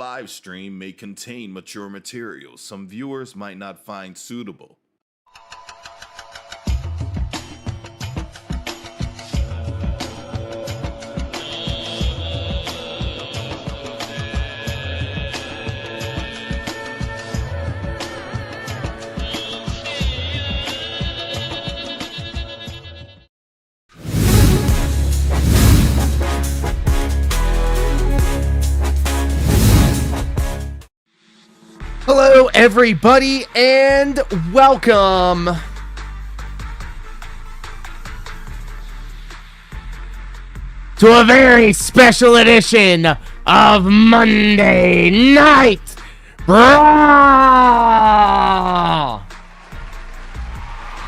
live stream may contain mature material some viewers might not find suitable. Hello, everybody, and welcome to a very special edition of Monday Night Raw.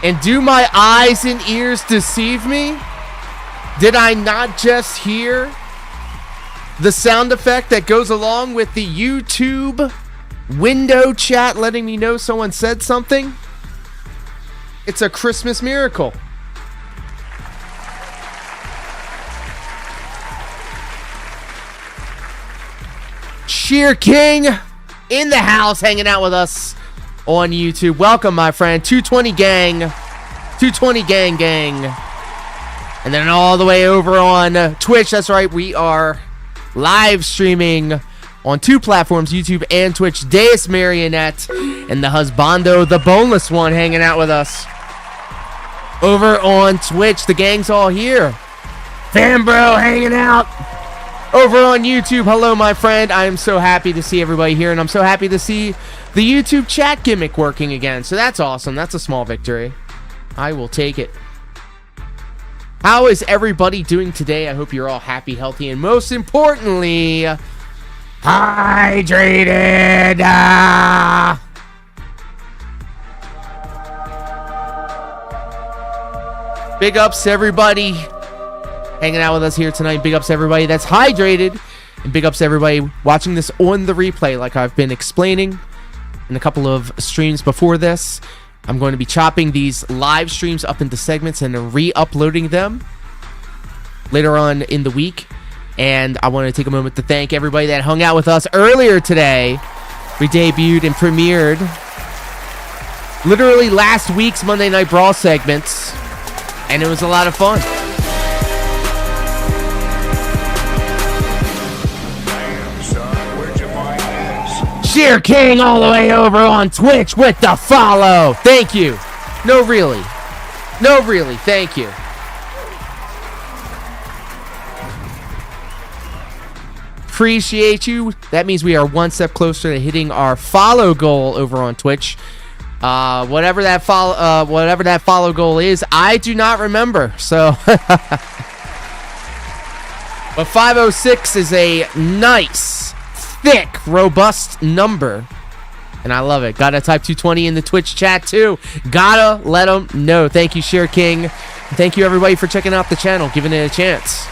And do my eyes and ears deceive me? Did I not just hear the sound effect that goes along with the YouTube window chat letting me know someone said something? It's a Christmas miracle. Sheer King in the house hanging out with us on YouTube. Welcome, my friend. 220 gang. 220 gang. And then all the way over on Twitch. That's right. We are live streaming on two platforms, YouTube and Twitch. Deus Marionette and the husbando, the boneless one, hanging out with us over on Twitch. The gang's all here. Fambro hanging out over on YouTube. Hello, my friend. I am so happy to see everybody here, and I'm so happy to see the YouTube chat gimmick working again. So that's awesome. That's a small victory. I will take it. How is everybody doing today? I hope you're all happy, healthy, and most importantly, hydrated. Big ups to everybody hanging out with us here tonight. Big ups to everybody that's hydrated, and big ups to everybody watching this on the replay. Like I've been explaining in a couple of streams before this, I'm going to be chopping these live streams up into segments and re-uploading them later on in the week. And I want to take a moment to thank everybody that hung out with us earlier today. We debuted and premiered literally last week's Monday Night Brawl segments, and it was a lot of fun. Damn, son, where'd you find this? Sheer King all the way over on Twitch with the follow. Thank you. No, really. Thank you. Appreciate you. That means we are one step closer to hitting our follow goal over on Twitch. Whatever that follow goal is, I do not remember. So, but 506 is a nice, thick, robust number, and I love it. Gotta type 220 in the Twitch chat too. Gotta let them know. Thank you, Sheer King. Thank you, everybody, for checking out the channel, giving it a chance.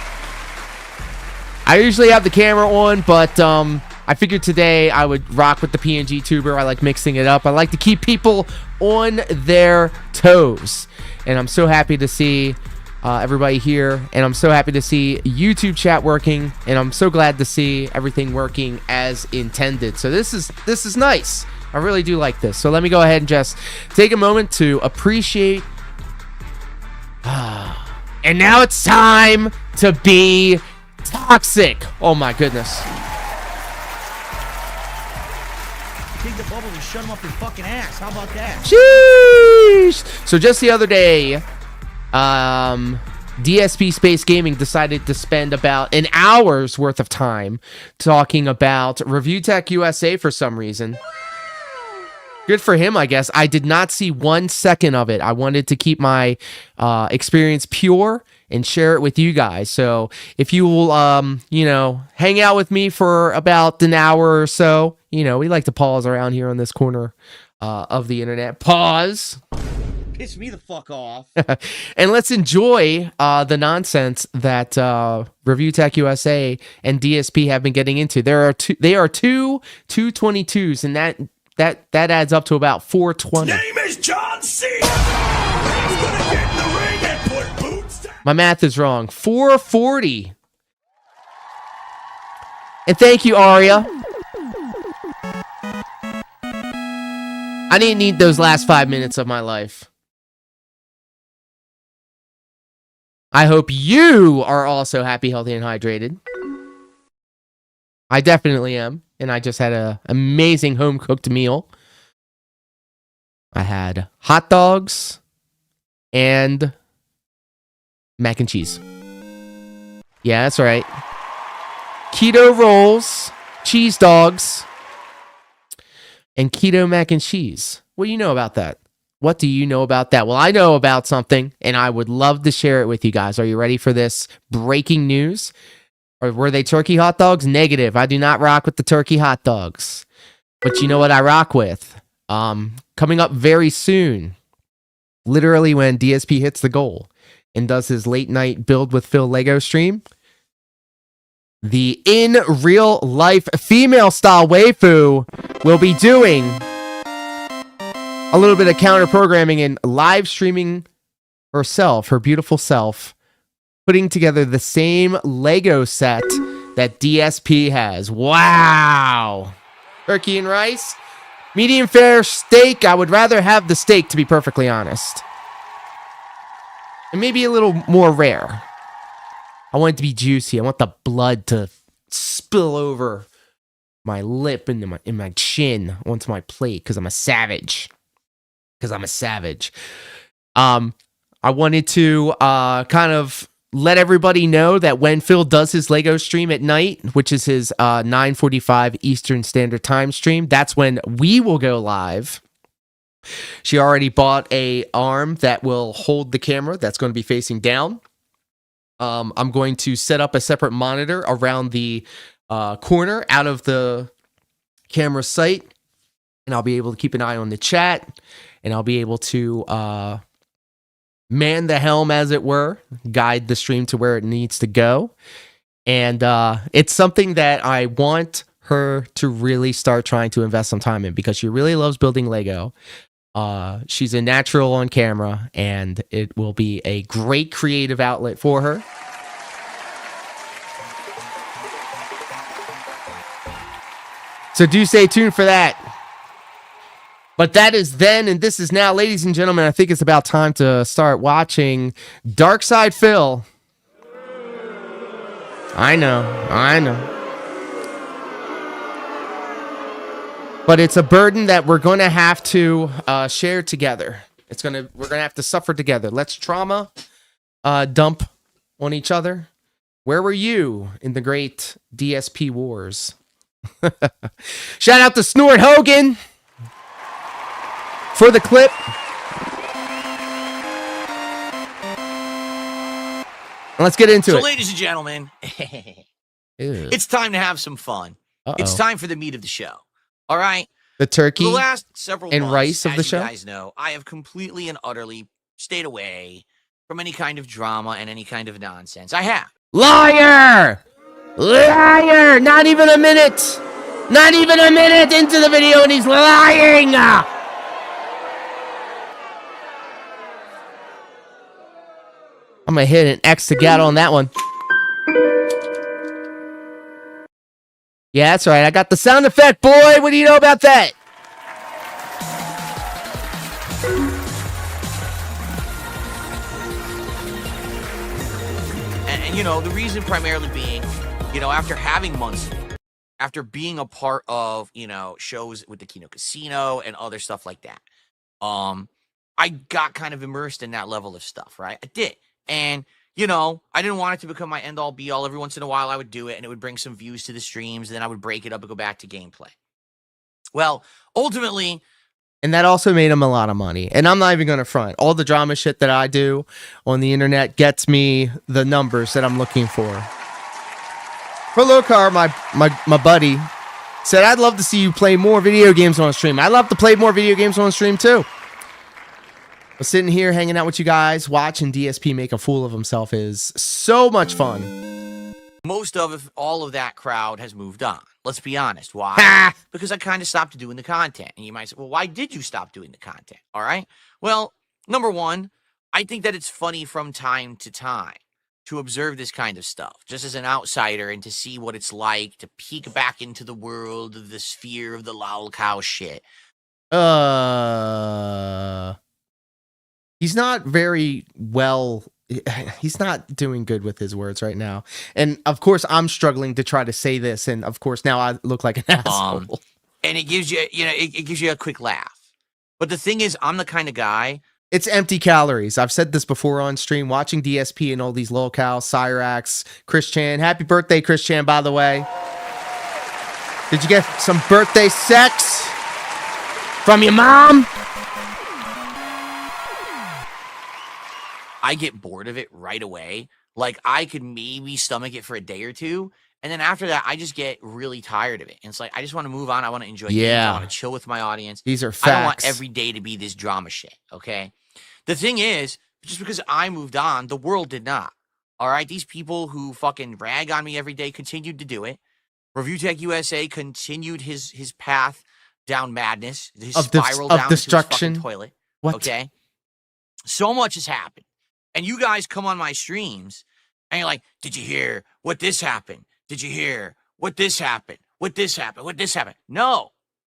I usually have the camera on, but I figured today I would rock with the PNG tuber. I like mixing it up. I like to keep people on their toes. And I'm so happy to see everybody here. And I'm so happy to see YouTube chat working. And I'm so glad to see everything working as intended. So this is nice. I really do like this. So let me go ahead and just take a moment to appreciate. And now it's time to be toxic. Oh my goodness. Take the bubble and shut him up your fucking ass. How about that? Sheesh. So just the other day, DSP Space Gaming decided to spend about an hour's worth of time talking about Review Tech USA for some reason. Good for him, I guess. I did not see 1 second of it. I wanted to keep my experience pure and share it with you guys. So if you will, hang out with me for about an hour or so, we like to pause around here on this corner of the internet. Pause. Piss me the fuck off. And let's enjoy the nonsense that Review Tech USA and DSP have been getting into. They are two 222s, and that adds up to about 420. Name is John Cena. He's gonna get in the ring and put boots down. My math is wrong. 440. And thank you, Aria. I didn't need those last 5 minutes of my life. I hope you are also happy, healthy, and hydrated. I definitely am. And I just had an amazing home-cooked meal. I had hot dogs and mac and cheese. Yeah, that's right. Keto rolls, cheese dogs, and keto mac and cheese. What do you know about that? What do you know about that? Well, I know about something, and I would love to share it with you guys. Are you ready for this breaking news? Or were they turkey hot dogs? Negative. I do not rock with the turkey hot dogs. But you know what I rock with? Coming up very soon, literally when DSP hits the goal and does his late night Build with Phil Lego stream, the in real life female style waifu will be doing a little bit of counter programming and live streaming herself, her beautiful self, putting together the same Lego set that DSP has. Wow. Turkey and rice. Medium fair steak. I would rather have the steak, to be perfectly honest. And maybe a little more rare. I want it to be juicy. I want the blood to spill over my lip and my chin onto my plate because I'm a savage. I wanted to kind of let everybody know that when Phil does his Lego stream at night, which is his 9:45 Eastern Standard Time stream, that's when we will go live. She already bought a arm that will hold the camera that's going to be facing down. I'm going to set up a separate monitor around the corner out of the camera sight, and I'll be able to keep an eye on the chat, and I'll be able to man the helm, as it were, guide the stream to where it needs to go. And it's something that I want her to really start trying to invest some time in because she really loves building Lego. She's a natural on camera, and it will be a great creative outlet for her. So do stay tuned for that. But that is then, and this is now, ladies and gentlemen. I think it's about time to start watching Dark Side Phil. I know. But it's a burden that we're going to have to share together. We're going to have to suffer together. Let's trauma dump on each other. Where were you in the great DSP wars? Shout out to Snort Hogan for the clip. Let's get into it. So, ladies and gentlemen, it's time to have some fun. It's time for the meat of the show. All right? The turkey for the last several and months, rice of the show? As you guys know, I have completely and utterly stayed away from any kind of drama and any kind of nonsense. I have. Liar! Liar! Not even a minute! Not even a minute into the video and he's lying! I'm gonna hit an X to get on that one. Yeah, that's right. I got the sound effect, boy. What do you know about that? And you know, the reason primarily being, you know, after having months, after being a part of, you know, shows with the Kino Casino and other stuff like that, I got kind of immersed in that level of stuff, right? I did. And, you know, I didn't want it to become my end-all, be-all. Every once in a while, I would do it, and it would bring some views to the streams, and then I would break it up and go back to gameplay. Well, ultimately... And that also made him a lot of money. And I'm not even going to front. All the drama shit that I do on the internet gets me the numbers that I'm looking for. Prolokar, my buddy, said, I'd love to see you play more video games on stream. I'd love to play more video games on stream, too. But sitting here hanging out with you guys, watching DSP make a fool of himself is so much fun. Most of all of that crowd has moved on. Let's be honest. Why? Because I kind of stopped doing the content. And you might say, well, why did you stop doing the content? All right. Well, number one, I think that it's funny from time to time to observe this kind of stuff, just as an outsider, and to see what it's like to peek back into the world of the sphere of the lol cow shit. He's not very well. He's not doing good with his words right now. And of course, I'm struggling to try to say this. And of course, now I look like an asshole. And it gives you, it gives you a quick laugh. But the thing is, I'm the kind of guy. It's empty calories. I've said this before on stream. Watching DSP and all these locals, Cyrax, Chris Chan. Happy birthday, Chris Chan, by the way. Did you get some birthday sex from your mom? I get bored of it right away. Like, I could maybe stomach it for a day or two. And then after that, I just get really tired of it. And it's like, I just want to move on. I want to enjoy games. I want to chill with my audience. These are facts. I don't want every day to be this drama shit, okay? The thing is, just because I moved on, the world did not. All right? These people who fucking rag on me every day continued to do it. Review Tech USA continued his path down madness, his spiral down destruction. His fucking toilet. What? Okay? So much has happened. And you guys come on my streams, and you're like, did you hear what this happened? Did you hear what this happened? What this happened? What this happened? No.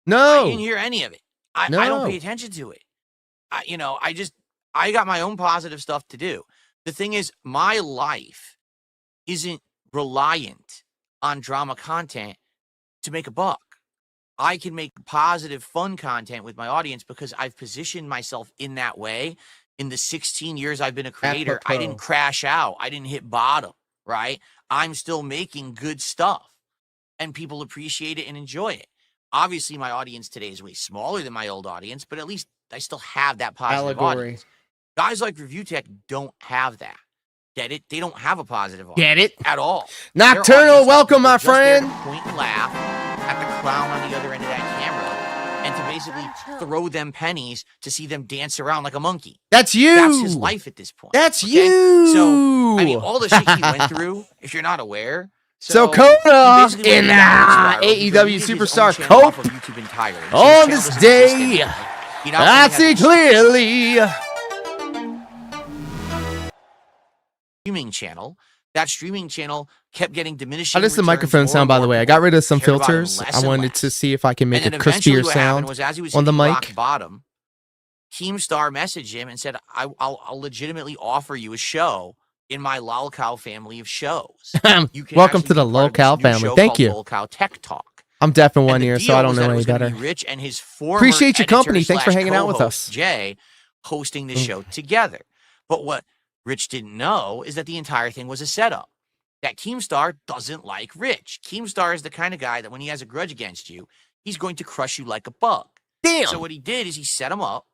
I didn't hear any of it. I don't pay attention to it. I got my own positive stuff to do. The thing is, my life isn't reliant on drama content to make a buck. I can make positive, fun content with my audience because I've positioned myself in that way. In the 16 years I've been a creator, I didn't crash out. I didn't hit bottom, right? I'm still making good stuff, and people appreciate it and enjoy it. Obviously, my audience today is way smaller than my old audience, but at least I still have that positive audience. Guys like Review Tech don't have that. Get it? They don't have a positive audience. Get it? At all. Nocturnal, welcome, my friend. Point and laugh at the clown on the other end of that camera, and to basically throw them pennies to see them dance around like a monkey. That's you. That's his life at this point. That's you. So, I mean, all the shit he went through, if you're not aware. So Kona in AEW Superstar Cope on this day, I see clearly. Streaming channel. That streaming channel kept getting diminishing. How does the microphone sound, by the way? I got rid of some filters. I wanted to see if I can make a crispier sound on the mic. Bottom, Keemstar messaged him and said, I'll legitimately offer you a show in my lolcow family of shows. Welcome to the lolcow family. Thank you. Lolcow Tech Talk. I'm deaf in one ear, so I don't know any better. Rich and his former appreciate your company. Thanks for hanging out with us. Jay hosting this show together. But what Rich didn't know is that the entire thing was a setup. That Keemstar doesn't like Rich. Keemstar is the kind of guy that when he has a grudge against you, he's going to crush you like a bug. Damn. So what he did is he set him up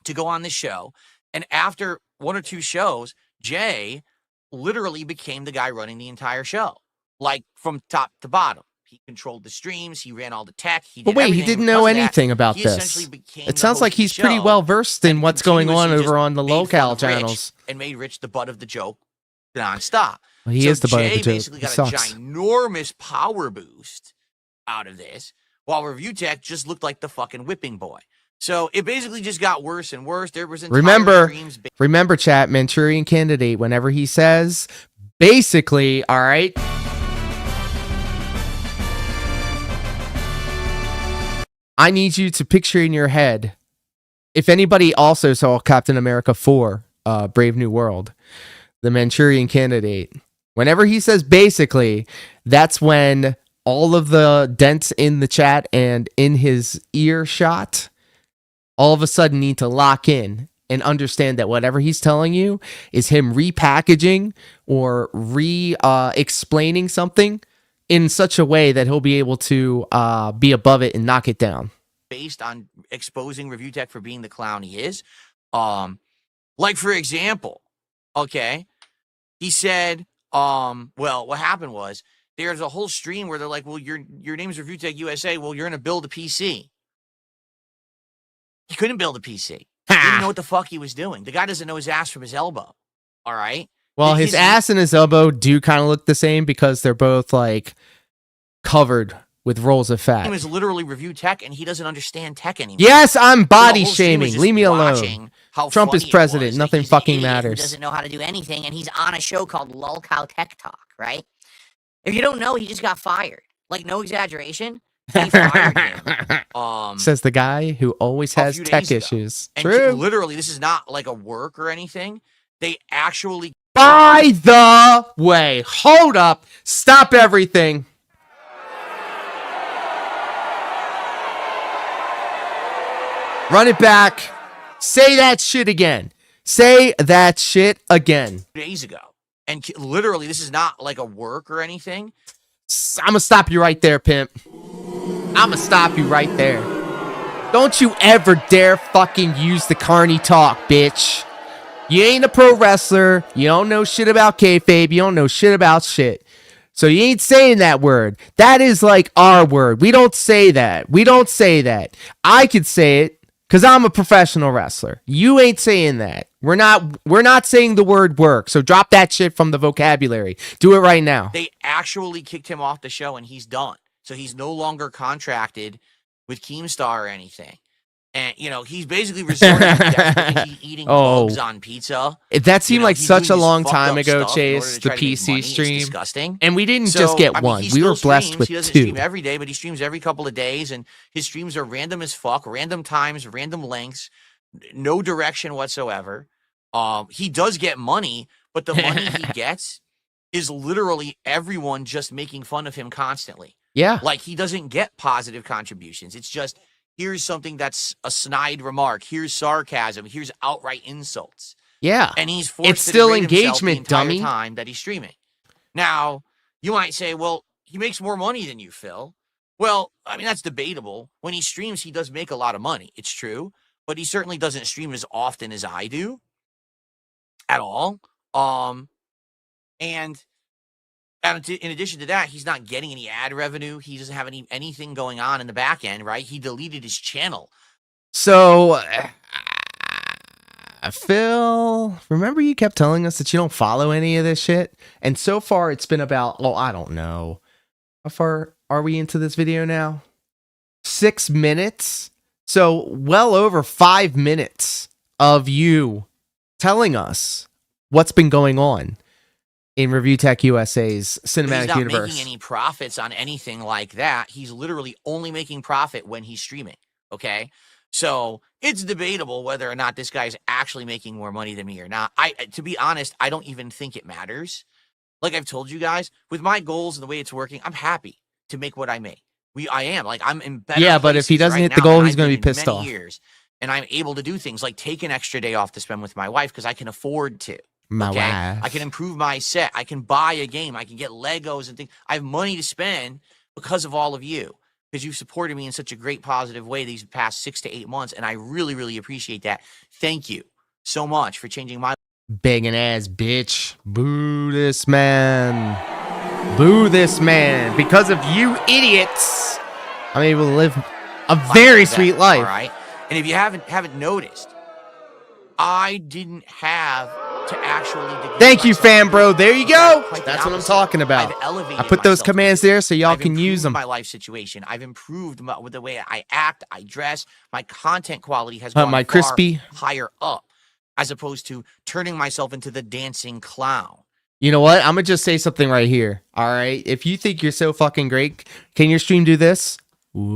to go on this show. And after one or two shows, Jay literally became the guy running the entire show, like from top to bottom. He controlled the streams. He ran all the tech. But wait, he didn't know anything about this. It sounds like he's pretty well versed in what's going on over on the local channels. And made Rich the butt of the joke nonstop. Well, he is the butt of the joke. Jay basically got a ginormous power boost out of this, while Review Tech just looked like the fucking whipping boy. So it basically just got worse and worse. There was remember, chat, Manchurian Candidate, whenever he says, basically, all right. I need you to picture in your head, if anybody also saw Captain America 4, Brave New World, the Manchurian Candidate, whenever he says basically, that's when all of the dents in the chat and in his earshot all of a sudden need to lock in and understand that whatever he's telling you is him repackaging or explaining something in such a way that he'll be able to be above it and knock it down. Based on exposing Review Tech for being the clown he is. Like, for example, okay, he said, well, what happened was there's a whole stream where they're like, well, your name's Review Tech USA. Well, you're going to build a PC. He couldn't build a PC. He didn't know what the fuck he was doing. The guy doesn't know his ass from his elbow. All right. Well, his ass and his elbow do kind of look the same because they're both like covered with rolls of fat. He was literally Review Tech, and he doesn't understand tech anymore. Yes, I'm body shaming. Leave me alone. Trump is president. Nothing fucking matters. He doesn't know how to do anything, and he's on a show called Lolcow Tech Talk, right? If you don't know, he just got fired. Like, no exaggeration. They fired him. Says the guy who always has few tech days ago. issues. And True. literally, this is not like a work or anything. They actually. By the way, hold up. Stop everything. Run it back. Say that shit again. Say that shit again. Days ago. And literally, this is not like a work or anything. I'm gonna stop you right there, pimp. I'm gonna stop you right there. Don't you ever dare fucking use the carny talk, bitch. You ain't a pro wrestler. You don't know shit about kayfabe. You don't know shit about shit. So you ain't saying that word. That is like our word. We don't say that. We don't say that. I could say it because I'm a professional wrestler. You ain't saying that. We're not saying the word work. So drop that shit from the vocabulary. Do it right now. They actually kicked him off the show and he's done. So he's no longer contracted with Keemstar or anything. And, you know, he's basically resorting to death. He's eating bugs on pizza. That seemed like he's such a doing these long fucked time up ago, stuff in order Chase, to the try to make money. PC It's stream. disgusting. And we didn't So, just get I mean, one. he We were still blessed streams. with He doesn't two. stream every day, but he streams every couple of days. And his streams are random as fuck, random times, random lengths, no direction whatsoever. He does get money, but the money he gets is literally everyone just making fun of him constantly. Yeah. Like, he doesn't get positive contributions. It's just, here's something that's a snide remark. Here's sarcasm. Here's outright insults. Yeah. And he's forced It's to still degrade himself engagement, the entire dummy. time that he's streaming. Now, you might say, well, he makes more money than you, Phil. Well, I mean, that's debatable. When he streams, he does make a lot of money. It's true. But he certainly doesn't stream as often as I do. At all. And in addition to that, he's not getting any ad revenue. He doesn't have anything going on in the back end, right? He deleted his channel. So, Phil, remember you kept telling us that you don't follow any of this shit? And so far, it's been about, well, I don't know. How far are we into this video now? 6 minutes? So, well over 5 minutes of you telling us what's been going on in Review Tech USA's cinematic He's not universe. making any profits on anything like that. He's literally only making profit when he's streaming. Okay. So it's debatable whether or not this guy's actually making more money than me or not. To be honest, I don't even think it matters. Like I've told you guys, with my goals and the way it's working, I'm happy to make what I make. I am like, I'm in better. Yeah, but if he doesn't hit the goal, he's going to be pissed off. And I'm able to do things like take an extra day off to spend with my wife because I can afford to. My wife. I can improve my set. I can buy a game. I can get Legos and things. I have money to spend because of all of you, because you've supported me in such a great positive way these past 6 to 8 months. And I really, really appreciate that. Thank you so much for changing my Begging ass bitch. Boo this man. Boo this man. Because of you idiots, I'm able to live a very sweet life. All right. And if you haven't noticed, I didn't have to actually. Thank you, fan bro. There you go. Quite the That's what I'm opposite. talking about. I've elevated I put those myself. commands there so y'all I've can use improved them. My life situation. I've improved with the way I act, I dress. My content quality has gone My far crispy. higher up, as opposed to turning myself into the dancing clown. You know what? I'm going to just say something right here. All right. If you think you're so fucking great, can your stream do this? Whoa.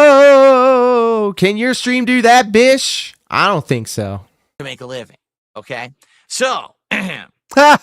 Whoa. Can your stream do that, bish? I don't think so. To make a living. Okay. So Ha!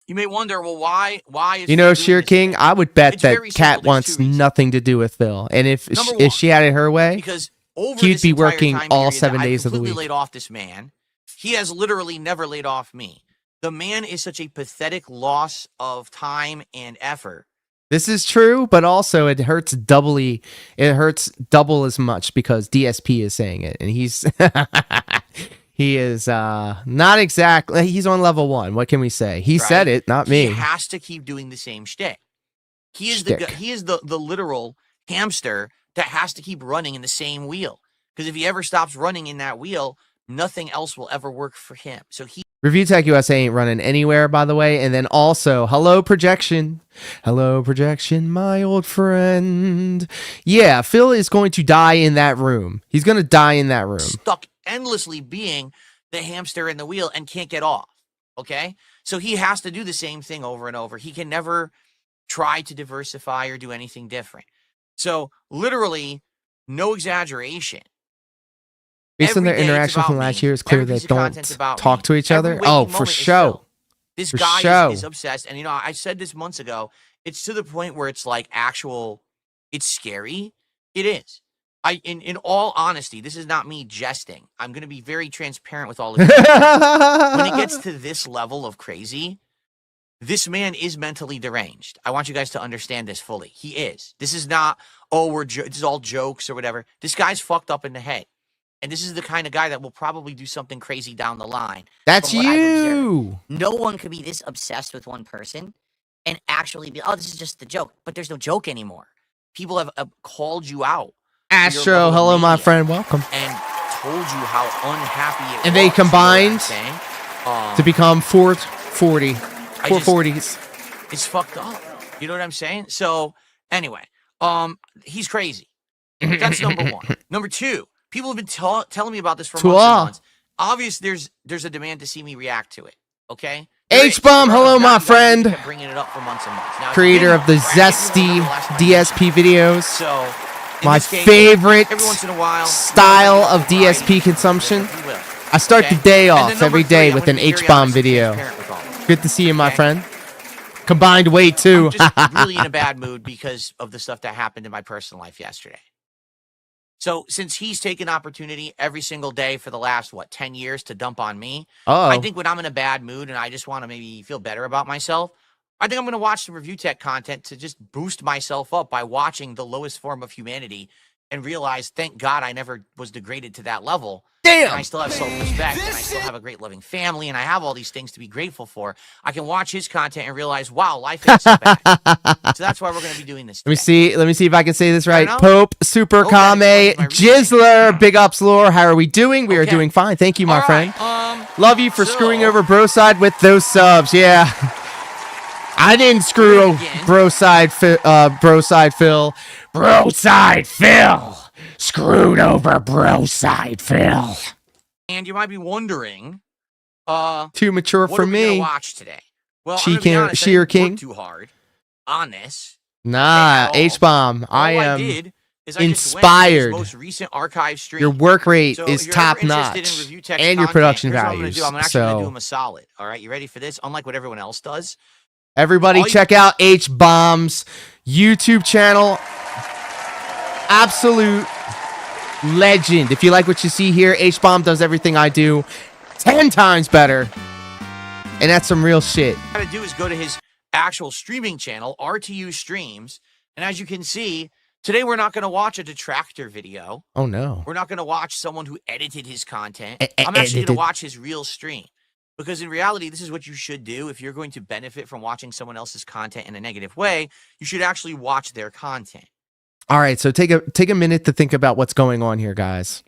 you may wonder, well, why is You know, Phil doing Sheer this King, thing? I would bet It's that very Kat simple. There's wants two reasons. nothing to do with Phil. And if Number one, she had it her way, Because over He'd this be entire working time all period 7 that days I've of the completely week. laid off this man. He has literally never laid off me. The man is such a pathetic loss of time and effort. this is true, but also it hurts doubly. It hurts double as much because DSP is saying it, and he's he is not exactly. He's on level 1. What can we say? He said Right? it, not He me. has to keep doing the same shtick. He is Shtick. he is the literal hamster that has to keep running in the same wheel. Because if he ever stops running in that wheel, nothing else will ever work for him. So he Review Tech USA ain't running anywhere, by the way. And then also, hello projection, my old friend. Yeah, Phil is going to die in that room. He's going to die in that room. stuck endlessly being the hamster in the wheel and can't get off. Okay? So he has to do the same thing over and over. He can never try to diversify or do anything different. So literally, no exaggeration. Based on their Every day it's interaction from about last me. year, it's clear Every they piece of content's don't about talk me. to each Every other. waking Oh, for moment is show. Phil. This For guy show. is obsessed. And, I said this months ago. It's to the point where it's like it's scary. It is. In all honesty, this is not me jesting. I'm going to be very transparent with all of you. When it gets to this level of crazy, this man is mentally deranged. I want you guys to understand this fully. He is. This is not, this is all jokes or whatever. This guy's fucked up in the head. And this is the kind of guy that will probably do something crazy down the line. That's from what I've observed. you. No one could be this obsessed with one person and actually be, oh, this is just the joke. But there's no joke anymore. People have called you out. Astro, level of hello, my mania. friend. Welcome. And told you how unhappy it was. And they you know what I'm combined saying? To become 440. 440s. It's fucked up. You know what I'm saying? So anyway, he's crazy. That's number one. Number two, people have been telling me about this for months and months. Obviously, there's a demand to see me react to it. Okay. H-Bomb, hello, my friend. Kept bringing it up for months and months. Now, Creator of the Zesty DSP videos. So in My this case, favorite every once in a while, style of DSP consumption. if you will. I start the Okay? day And off then every number day three, with I'm an gonna be very H-Bomb honest and video. transparent with all of you. Good to see you, my Okay? friend. Combined weight, too. I'm just really in a bad mood because of the stuff that happened in my personal life yesterday. So since he's taken opportunity every single day for the last, 10 years to dump on me, Uh-oh. I think when I'm in a bad mood and I just want to maybe feel better about myself, I think I'm going to watch some review tech content to just boost myself up by watching the lowest form of humanity and realize, thank God I never was degraded to that level. And I Damn. still have self-respect, and I still have a great loving family, and I have all these things to be grateful for. I can watch his content and realize, wow, life ain't so bad. So that's why we're going to be doing this Let me today. see. Let me see if I can say this right. know. Pope, Super Hope that Kame, explains my reasoning. Jizzler, Big Ups Lore. How are we doing? We are Okay. doing fine. Thank you, my All friend. right, Love you for so- screwing over Broside with those subs. Yeah. I didn't screw Do it over again. Broside Phil. Broside Phil. Screwed over Broside Phil. And you might be wondering, Too mature what for are we gonna me. watch today? Well, She I'm gonna be King- honest, I Sheer didn't work King? too hard on this. Nah, at all. H-Bomb. All I am did is I just went to inspired. his most recent archive stream. Your work rate So is if you're top ever interested in notch. review tech And your content, production here's what values. I'm actually gonna do So him a solid. All right, you ready for this? Unlike what everyone else does. everybody all you- check out H-Bomb's YouTube channel. Absolute legend. If you like what you see here, H-Bomb does everything I do 10 times better. And that's some real shit. What you gotta do is go to his actual streaming channel, RTU Streams, and as you can see, today we're not gonna watch a detractor video. Oh no. We're not gonna watch someone who edited his content. E- I'm actually edited. gonna watch his real stream. Because in reality, this is what you should do. If you're going to benefit from watching someone else's content in a negative way, you should actually watch their content. All right, so take a minute to think about what's going on here, guys.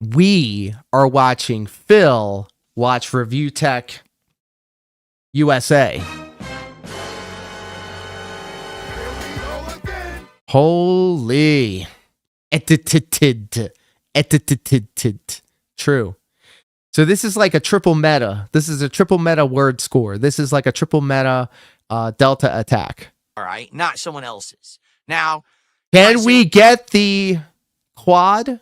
We are watching Phil watch Review Tech USA. Holy. True. So this is like a triple meta. This is a triple meta word score. This is like a triple meta delta attack. All right, not someone else's. Now, Can we get the quad?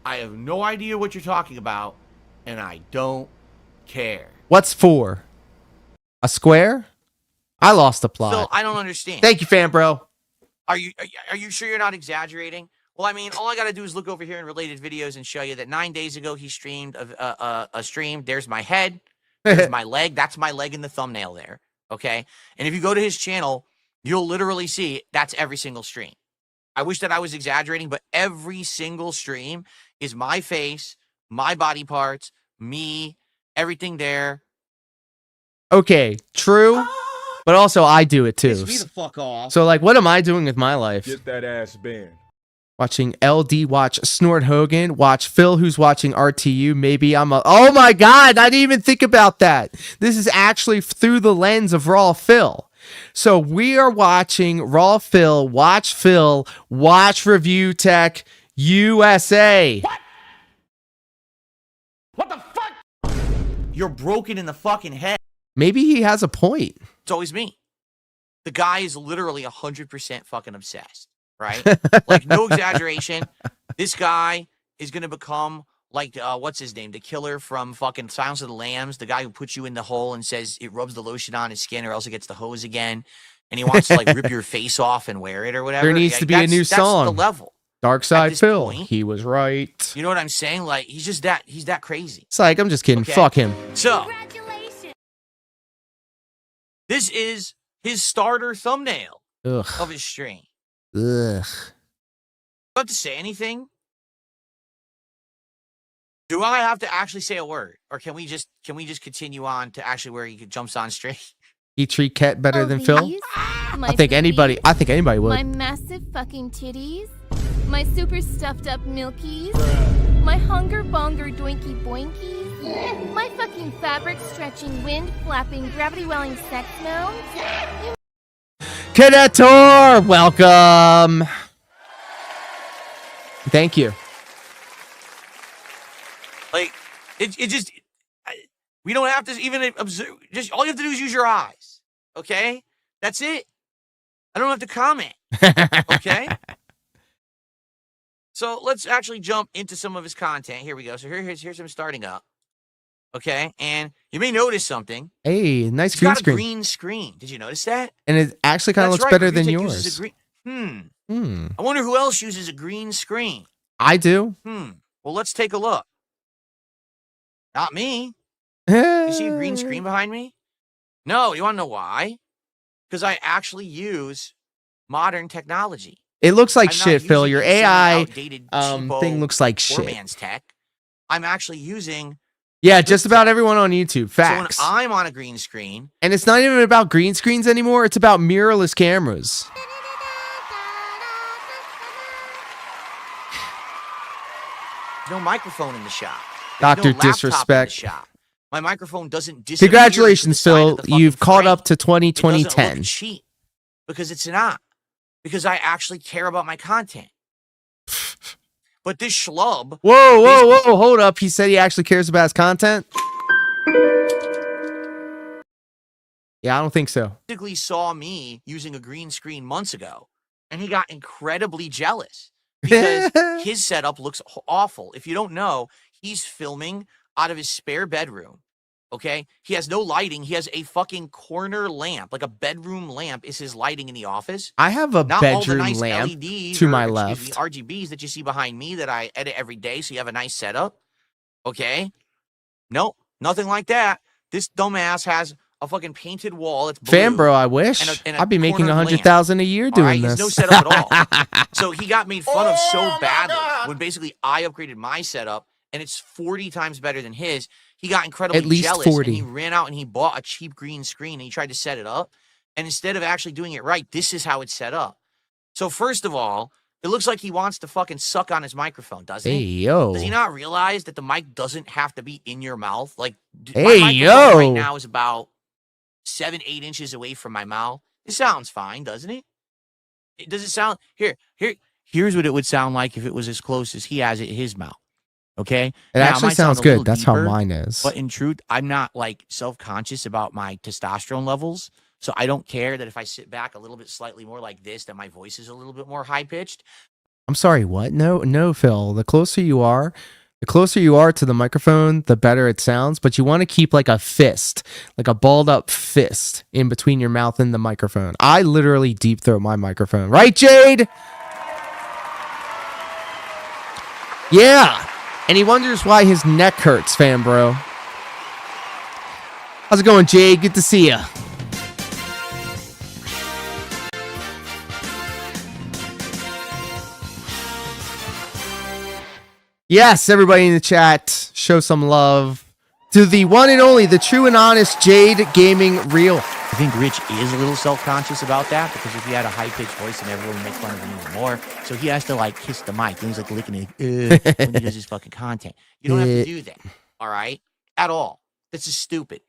I have no idea what you're talking about, and I don't care. What's 4? A square? I lost the plot. Phil, I don't understand. Thank you, fan bro. Are you sure you're not exaggerating? Well, I mean, all I got to do is look over here in related videos and show you that 9 days ago he streamed a stream. There's my head. There's my leg. That's my leg in the thumbnail there. Okay. And if you go to his channel, you'll literally see that's every single stream. I wish that I was exaggerating, but every single stream is my face, my body parts, me, everything there. Okay, true. But also I do it too. Piss me the fuck off. So like what am I doing with my life? Get that ass banned. Watching LD watch Snort Hogan, watch Phil who's watching RTU. Maybe I'm a oh my god, I didn't even think about that. This is actually through the lens of Raw Phil. So we are watching Raw Phil, watch Review Tech USA. What the fuck? You're broken in the fucking head. Maybe he has a point. It's always me. The guy is literally 100% fucking obsessed, right? Like, no exaggeration. This guy is going to become like, what's his name? The killer from fucking Silence of the Lambs, the guy who puts you in the hole and says it rubs the lotion on his skin or else it gets the hose again. And he wants to like rip your face off and wear it or whatever. There needs to be a new song. That's the level. Dark Side Phil. Point, he was right. You know what I'm saying? Like, he's that crazy. Psych, I'm just kidding. Okay. Fuck him. So, this is his starter thumbnail Ugh. of his stream. Ugh. Do I have to say anything? Do I have to actually say a word, or can we just continue on to actually where he jumps on straight? He treat Cat better than these, Phil? my I think anybody would. My massive fucking titties, my super stuffed up milkies, my hunger bonger doinky boinkies, my fucking fabric stretching, wind flapping, gravity welling sex moans. Cadetor, welcome. Thank you. Like, we don't have to even observe. Just all you have to do is use your eyes. Okay, that's it. I don't have to comment. Okay. So let's actually jump into some of his content. Here we go. So here's him starting up. Okay, and you may notice something. Hey, nice He's green got screen. a green screen. Did you notice that? And it actually kind of looks That's right, better than Green Tech uses yours. a green. I wonder who else uses a green screen. I do. Well, let's take a look. Not me. You see a green screen behind me? No, you want to know why? Because I actually use modern technology. It looks like I'm not shit, Phil. using Your some AI outdated, cheapo, thing looks like poor shit. man's tech. I'm actually using. Yeah, just about everyone on YouTube. Facts. So when I'm on a green screen, and it's not even about green screens anymore. It's about mirrorless cameras. no microphone in the shop. Dr. No laptop Disrespect. In the shop. My microphone doesn't disappear. Congratulations, to the side Phil. of the fucking You've caught frame. up to It doesn't 2010. look cheap because it's not. Because I actually care about my content. But this schlub. Whoa. Hold up. He said he actually cares about his content. Yeah, I don't think so. Basically saw me using a green screen months ago, and he got incredibly jealous because his setup looks awful. If you don't know, he's filming out of his spare bedroom. Okay, he has no lighting. He has a fucking corner lamp, like a bedroom lamp, is his lighting in the office. I have a Not all the bedroom nice lamp LEDs to or, my excuse me, left. RGBs that you see behind me that I edit every day, so you have a nice setup. Okay, nope, nothing like that. This dumbass has a fucking painted wall. It's blue. Fam, bro, I wish. and a I'd be making cornered lamp. 100,000 a year All doing right, he has this. no setup at all. So he got made fun of so badly when basically I upgraded my setup and it's 40 times better than his. He got incredibly At least jealous 40. and he ran out and he bought a cheap green screen and he tried to set it up. And instead of actually doing it right, this is how it's set up. So first of all, it looks like he wants to fucking suck on his microphone, doesn't Hey, he? yo. Does he not realize that the mic doesn't have to be in your mouth? Like, Hey, my microphone yo. right now is about 7-8 inches away from my mouth. It sounds fine, doesn't it? Does it sound here's what it would sound like if it was as close as he has it in his mouth. Okay? It Now, actually might sound sounds a good. little That's how deeper, mine is. But in truth, I'm not like self-conscious about my testosterone levels. So I don't care that if I sit back a little bit slightly more like this, that my voice is a little bit more high-pitched. I'm sorry, what? No, Phil. The closer you are to the microphone, the better it sounds. But you want to keep like a fist, like a balled up fist in between your mouth and the microphone. I literally deep throat my microphone. Right, Jade? Yeah. And he wonders why his neck hurts, fam, bro. How's it going, Jade? Good to see ya. Yes, everybody in the chat, show some love to the one and only, the true and honest Jade Gaming Real. I think Rich is a little self-conscious about that because if he had a high-pitched voice, then everyone would make fun of him even more. So he has to like kiss the mic and he's like licking it when he does his fucking content. You don't have to do that, all right? At all. This is stupid.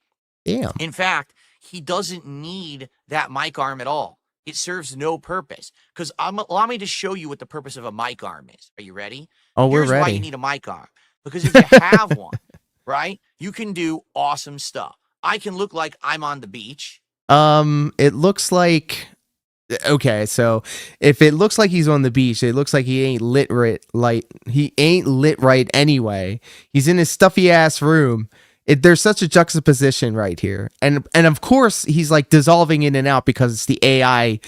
Damn. In fact, he doesn't need that mic arm at all. It serves no purpose. Because allow me to show you what the purpose of a mic arm is. Are you ready? Oh, we're Here's why ready. you need a mic arm. Because if you have one, right? You can do awesome stuff. I can look like I'm on the beach. It looks like, okay, so if it looks like he's on the beach, it looks like he ain't lit right anyway. He's in his stuffy ass room. There's such a juxtaposition right here, and of course he's like dissolving in and out because it's the AI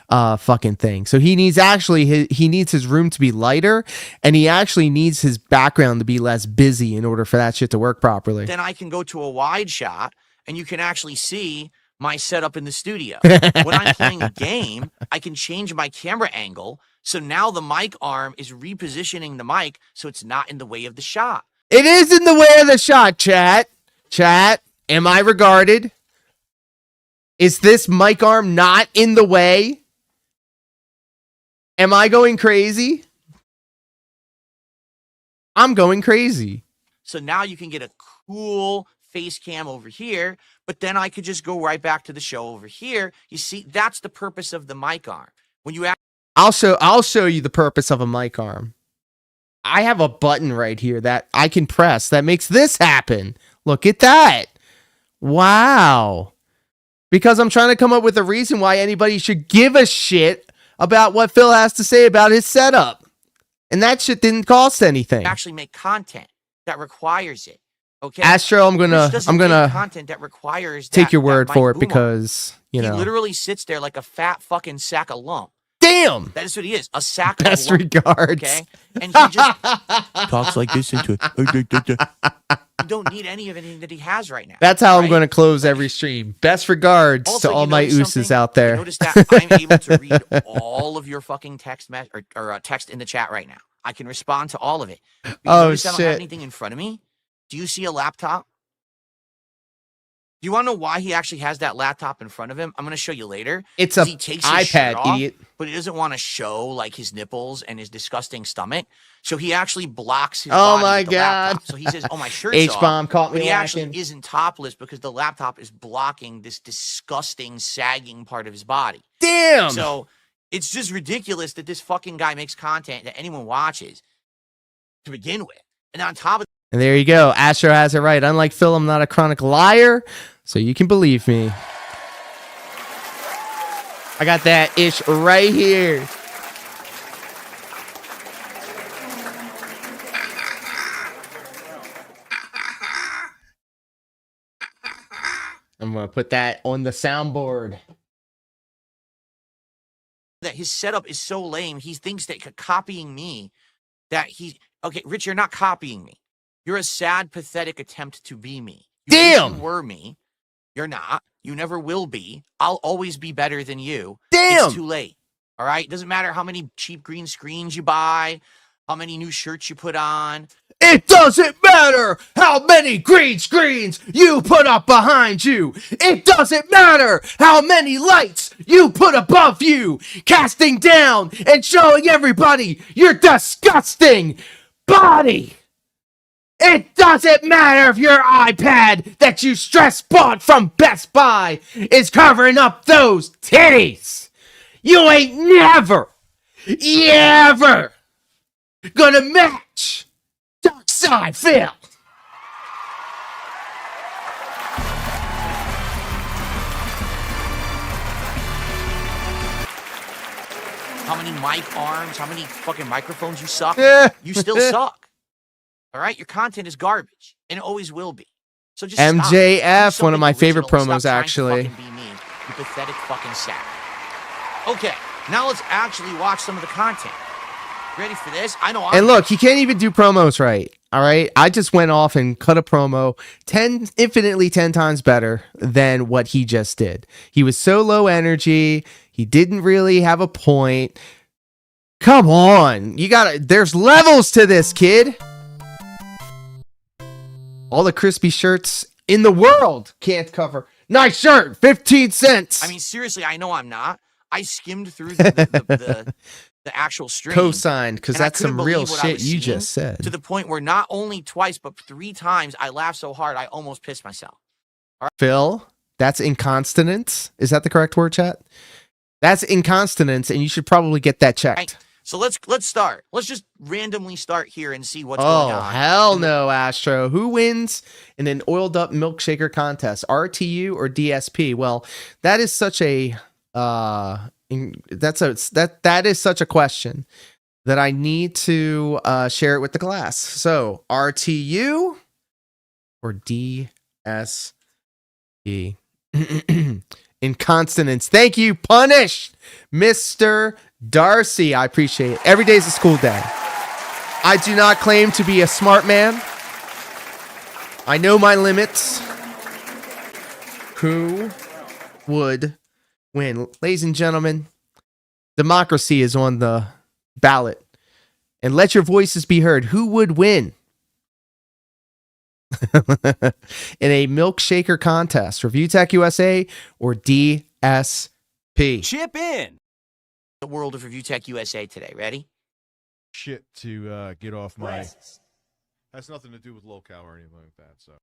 fucking thing. So he needs he needs his room to be lighter, and he actually needs his background to be less busy in order for that shit to work properly. Then I can go to a wide shot, and you can actually see my setup in the studio. When I'm playing a game, I can change my camera angle, so now the mic arm is repositioning the mic so it's not in the way of the shot. It is in the way of the shot, chat. Chat, am I regarded? Is this mic arm not in the way? Am I going crazy? I'm going crazy. So now you can get a cool face cam over here, but then I could just go right back to the show over here. You see, that's the purpose of the mic arm. When you I'll show you the purpose of a mic arm. I have a button right here that I can press that makes this happen. Look at that. Wow. Because I'm trying to come up with a reason why anybody should give a shit about what Phil has to say about his setup. And that shit didn't cost anything. actually make content that requires it. Okay. Astro, I'm gonna content that requires take your word that for it mic boom because, you he know. literally sits there like a fat fucking sack of lump. Damn. That is what he is, a sack Best of lump. regards. Okay. And he just Talks like this into it. you don't need any of anything that he has right now. That's how I'm right? going to close every stream. Best regards Also, to all you my notice ooses something? out there. You notice that I'm able to read all of your fucking text or text in the chat right now. I can respond to all of it. But you Oh, notice I don't have shit. anything in front of me. Do you see a laptop? Do you want to know why he actually has that laptop in front of him? I'm going to show you later. It's 'Cause a he takes his shirt iPad, off, idiot. but he doesn't want to show like his nipples and his disgusting stomach. So he actually blocks his Oh body my with the God. laptop. So he says, "Oh, my shirt's H-bomb off." caught But me he actually lacking. isn't topless because the laptop is blocking this disgusting, sagging part of his body. Damn. So it's just ridiculous that this fucking guy makes content that anyone watches to begin with. And on top of And there you go. Astro has it right. Unlike Phil, I'm not a chronic liar, so you can believe me. I got that ish right here. I'm going to put that on the soundboard. that, his setup is so lame. He thinks that copying me, okay, Rich, you're not copying me. You're a sad, pathetic attempt to be me. You wish Damn. you were me. You're not. You never will be. I'll always be better than you. Damn. It's too late. All right? Doesn't matter how many cheap green screens you buy, how many new shirts you put on. It doesn't matter how many green screens you put up behind you. It doesn't matter how many lights you put above you, casting down and showing everybody your disgusting body. It doesn't matter if your iPad that you stress bought from Best Buy is covering up those titties. You ain't never, ever gonna match Dark Side Phil. How many mic arms, how many fucking microphones you suck. Yeah. You still suck. All right? Your content is garbage, and it always will be. So just stop. MJF, Do one of my something favorite original and promos, stop trying to actually. fucking be me, you pathetic fucking sack. Okay, now let's actually watch some of the content. Ready for this? I know. And look, he can't even do promos right. All right. I just went off and cut a promo infinitely 10 times better than what he just did. He was so low energy. He didn't really have a point. Come on. There's levels to this, kid. All the crispy shirts in the world can't cover. Nice shirt, 15 cents. I mean, seriously, I know I'm not. I skimmed through the actual stream. Co-signed, because and I that's some couldn't real believe what I shit was you seeing, just said. to the point where not only twice, but 3 times I laughed so hard I almost pissed myself. Phil, that's incontinence. Is that the correct word, chat? That's incontinence, and you should probably get that checked. So let's start. Let's just randomly start here and see what's going Oh, on. hell no, Astro. Who wins in an oiled up milkshaker contest, RTU or DSP? Well, that is such a that is such a question that I need to share it with the class. So, RTU or DSP? In consonants. Thank you, Punish, Mr. Darcy. I appreciate it. Every day is a school day. I do not claim to be a smart man. I know my limits. Who would win? Ladies and gentlemen, democracy is on the ballot. And let your voices be heard. Who would win in a milkshaker contest? Review Tech USA or DSP? Chip in. The world of Review Tech USA today. Ready? Shit to get off my. Has nothing to do with locale or anything like that. So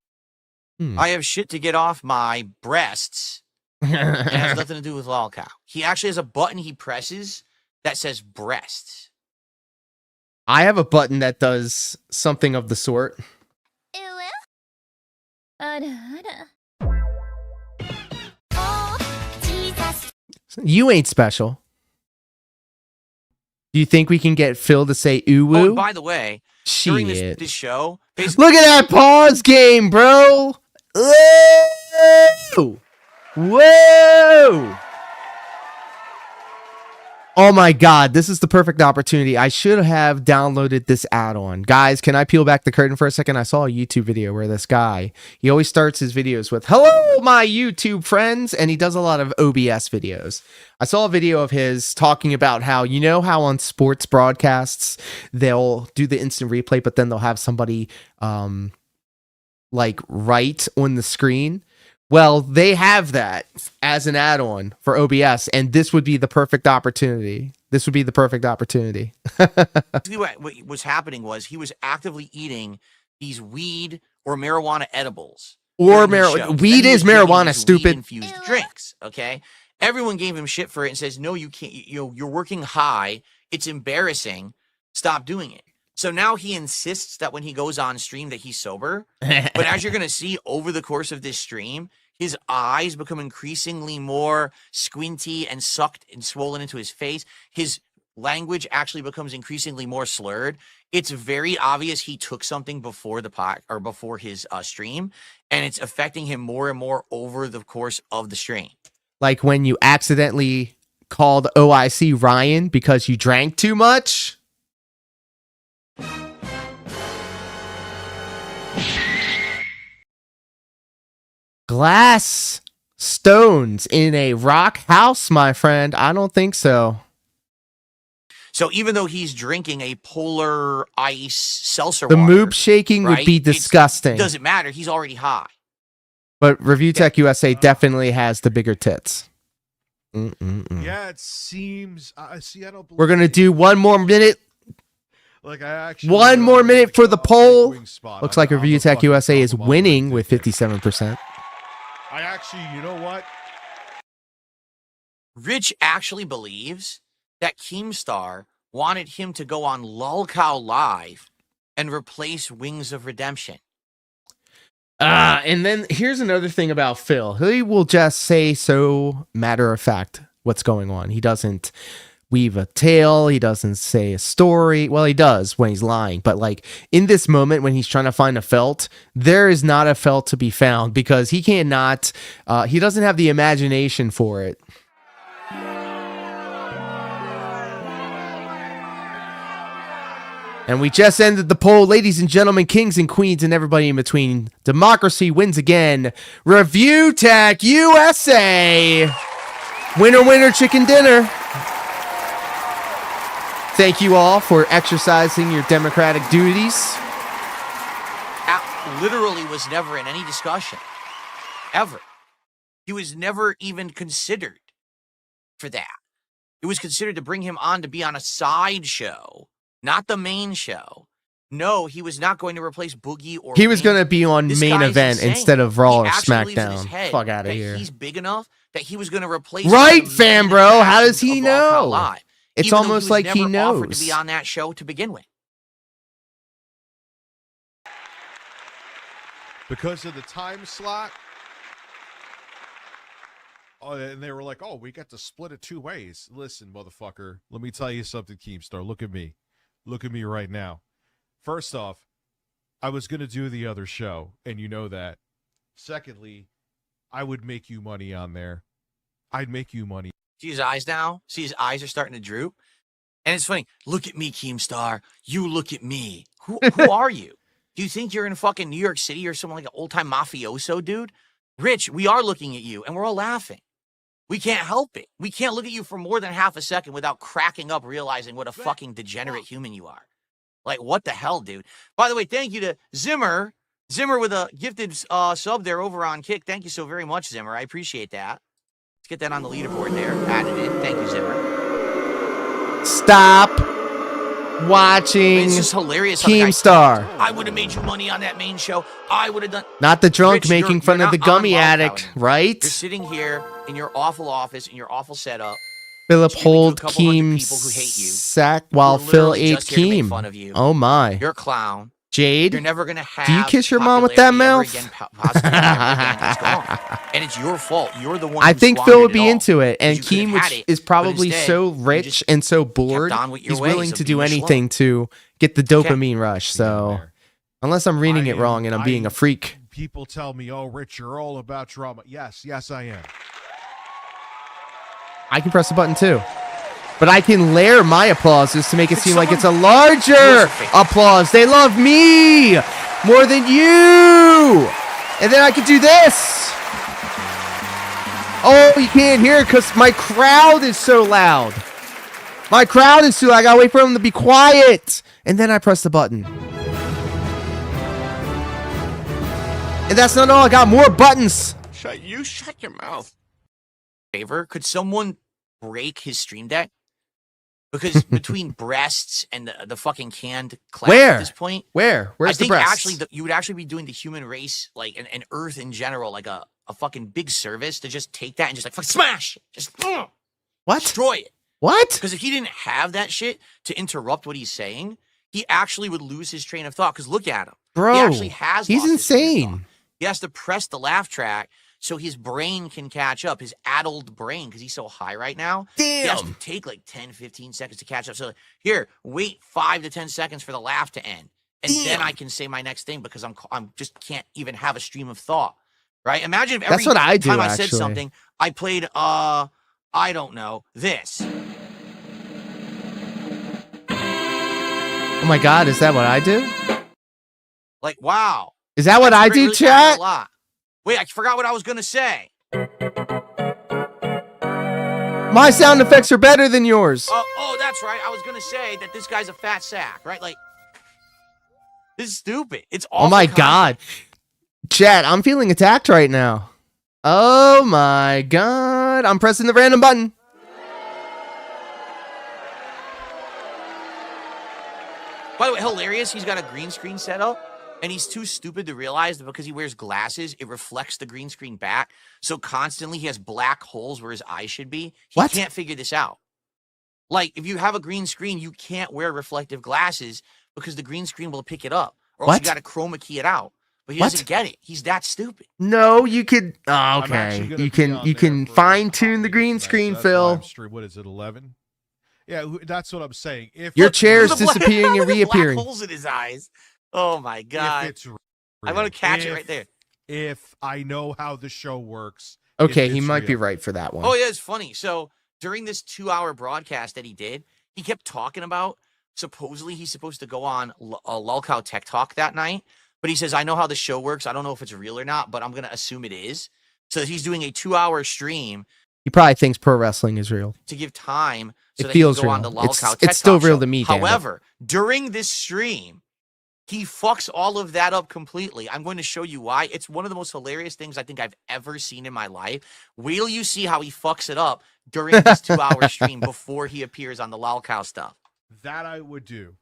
I have shit to get off my breasts. It has nothing to do with lolcow. He actually has a button he presses that says breasts. I have a button that does something of the sort. You ain't special. Do you think we can get Phil to say ooh Oh, woo? and by the way, during Shit. this show, basically, Look at that pause game, bro. Whoa. Whoa. Oh my God, this is the perfect opportunity. I should have downloaded this add-on. Guys, can I peel back the curtain for a second? I saw a YouTube video where this guy, he always starts his videos with, "Hello, my YouTube friends," and he does a lot of OBS videos. I saw a video of his talking about how, you know how on sports broadcasts, they'll do the instant replay, but then they'll have somebody like write on the screen. Well, they have that as an add-on for OBS, and this would be the perfect opportunity. This would be the perfect opportunity. what was happening was he was actively eating these weed or marijuana edibles. Or during the show. Then weed he is was drinking marijuana, these stupid. weed-infused drinks. Okay, everyone gave him shit for it and says, "No, you can't. You're working high. It's embarrassing. Stop doing it." So now he insists that when he goes on stream that he's sober. But as you're going to see over the course of this stream, his eyes become increasingly more squinty and sucked and swollen into his face. His language actually becomes increasingly more slurred. It's very obvious he took something before the pot or before his stream, and it's affecting him more and more over the course of the stream. Like when you accidentally called OIC Ryan because you drank too much. Glass stones in a rock house, my friend. I don't think so. So even though he's drinking a polar ice seltzer The water, moob shaking would right, be it's- disgusting. It doesn't matter. He's already high. But Review Tech USA definitely has the bigger tits. yeah, it seems. I see. I don't. We're going to do one more minute. Like I actually. One more minute for the a poll. big wing spot. Looks like I'm Review a Tech fucking USA is problem. winning with 57%. I actually, you know what? Rich actually believes that Keemstar wanted him to go on Lolcow Live and replace Wings of Redemption. And then here's another thing about Phil. He will just say so matter of fact what's going on. He doesn't weave a tale. He doesn't say a story. Well, he does when he's lying. But like in this moment when he's trying to find a felt, there is not a felt to be found because he cannot, he doesn't have the imagination for it. And we just ended the poll, ladies and gentlemen, kings and queens, and everybody in between. Democracy wins again. Review Tech USA. Winner, winner, chicken dinner. Thank you all for exercising your democratic duties. Literally was never in any discussion. Ever. He was never even considered for that. It was considered to bring him on to be on a side show. Not the main show. No, he was not going to replace Boogie or He was Wayne. going to be on This main guy's event insane. instead of Raw or He actually believes in his SmackDown. head Fuck out of that here. He's big enough that he was going to replace Right, the fam, main bro. How does attractions he of Lolcow know? Live. It's even though almost was like he never offered to knows. be on that show to begin with. Because of the time slot. Oh, and they were like, "Oh, we got to split it 2 ways." Listen, motherfucker, let me tell you something, Keemstar. Look at me right now. First off, I was gonna do the other show, and you know that. Secondly, I would make you money on there. I'd make you money. See his eyes now? See his eyes are starting to droop? And it's funny. Look at me, Keemstar. You look at me. Who are you? Do you think you're in fucking New York City or something like an old-time mafioso, dude? Rich, we are looking at you, and we're all laughing. We can't help it. We can't look at you for more than half a second without cracking up, realizing what a fucking degenerate human you are. Like, what the hell, dude? By the way, thank you to Zimmer. Zimmer with a gifted sub there over on Kick. Thank you so very much, Zimmer. I appreciate that. Let's get that on the leaderboard there. Added in. Thank you, Zimmer. Stop watching It's just hilarious. how the guy- Keemstar. I would have made you money on that main show. I would have done. Not the drunk Rich, making you're fun of not the on gummy Wild addict, Cow. right? You're sitting here in your awful office, in your awful setup. Philip streaming to a hold couple hundred Keem people who hate you. sack while Who are Phil literally ate just here to make Keem. fun of you. Oh my. You're a clown. Jade, You're never gonna have. do you kiss your mom with that popularity ever mouth? again, possibly ever again. It's gone. And it's your fault. You're the one. I who think Phil squandered would it be all. into it. And You could have Keem, had which it, is but probably instead, so you rich just and so bored, on with your he's willing ways to of do being a anything to get the dopamine rush. Be in So, there. unless I'm reading I it wrong and I'm am- being a freak. People tell me, "Oh, Rich, you're all about drama." Yes, I am. I can press the button too. But I can layer my applauses to make it Could seem like it's a someone- larger Here's the thing. applause. They love me more than you. And then I can do this. Oh, you can't hear it because my crowd is so loud. My crowd is too loud. I gotta wait for them to be quiet. And then I press the button. And that's not all. I got more buttons. Shut your mouth. Favor, could someone break his stream deck? Because between breasts and the fucking canned clap Where? at this point, Where? Where's I think the breast? actually you would actually be doing the human race, like and Earth in general, like a fucking big service to just take that and just like fuck, smash, just What? destroy it. What? Because if he didn't have that shit to interrupt what he's saying, he actually would lose his train of thought. Because look at him, Bro, he actually has. he's lost his train of thought. insane. He has to press the laugh track so his brain can catch up, his addled brain, because he's so high right now. He has to Damn. take like 10, 15 seconds to catch up. So here, wait 5 to 10 seconds for the laugh to end. And then I can say my next thing because I'm just can't even have a stream of thought. Right? Imagine if every That's what I do, time I said actually. something, I played I don't know, this. Oh my God, is that what I do? Like, wow. Is that what I Really do, added chat? a lot. Wait, I forgot what I was gonna say. My sound effects are better than yours. Oh, that's right. I was gonna say that this guy's a fat sack, right? Like, this is stupid. It's awful. Oh my content. God. Chat, I'm feeling attacked right now. Oh my God. I'm pressing the random button. By the way, hilarious. He's got a green screen set up, and he's too stupid to realize that because he wears glasses, it reflects the green screen back. So constantly he has black holes where his eyes should be. He What? can't figure this out. Like, if you have a green screen, you can't wear reflective glasses because the green screen will pick it up. Or else What? you got to chroma key it out. But he What? doesn't get it. He's that stupid. No, you could. Oh, I'm okay. actually gonna You be can on you there can for fine tune the hot green meetings screen, tonight, so that's Phil. live stream. What is it? 11? Yeah, that's what I'm saying. If Your if- chair is Look at the black- disappearing and look at the reappearing. Black holes in his eyes. Oh my if God. it's real. I want to catch it If- right there. If I know how the show works. Okay, if he it's might be real. right for that one. Oh, yeah, it's funny. So during this 2-hour broadcast that he did, he kept talking about supposedly he's supposed to go on Lulkow Tech Talk that night. But he says, I know how the show works. I don't know if it's real or not, but I'm going to assume it is. So he's doing a 2-hour stream He probably thinks pro wrestling is real. to give time so It that feels he can go on real. the Lulkow It's Tech still Talk real show. to me, damn it. However, during this stream, he fucks all of that up completely. I'm going to show you why. It's one of the most hilarious things I think I've ever seen in my life. Wait till you see how he fucks it up during this 2-hour stream before he appears on the Lulkow stuff. That I would do.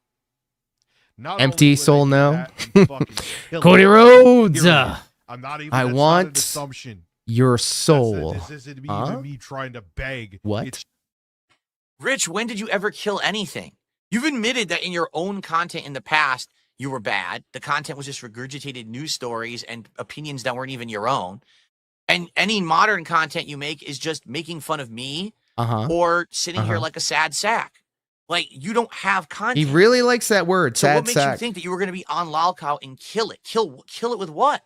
Not Empty only would I soul do no. that and fucking kill Cody it, Rhodes, period. I'm not even. I that's not want an assumption. your That's soul. This isn't Huh? even me trying to beg. What? It's Rich, when did you ever kill anything? You've admitted that in your own content in the past, you were bad. The content was just regurgitated news stories and opinions that weren't even your own. And any modern content you make is just making fun of me or sitting here like a sad sack. Like, you don't have He content. really likes that word, So sad what makes sack. you think that you were going to be on Lolcow and kill it? Kill it with what?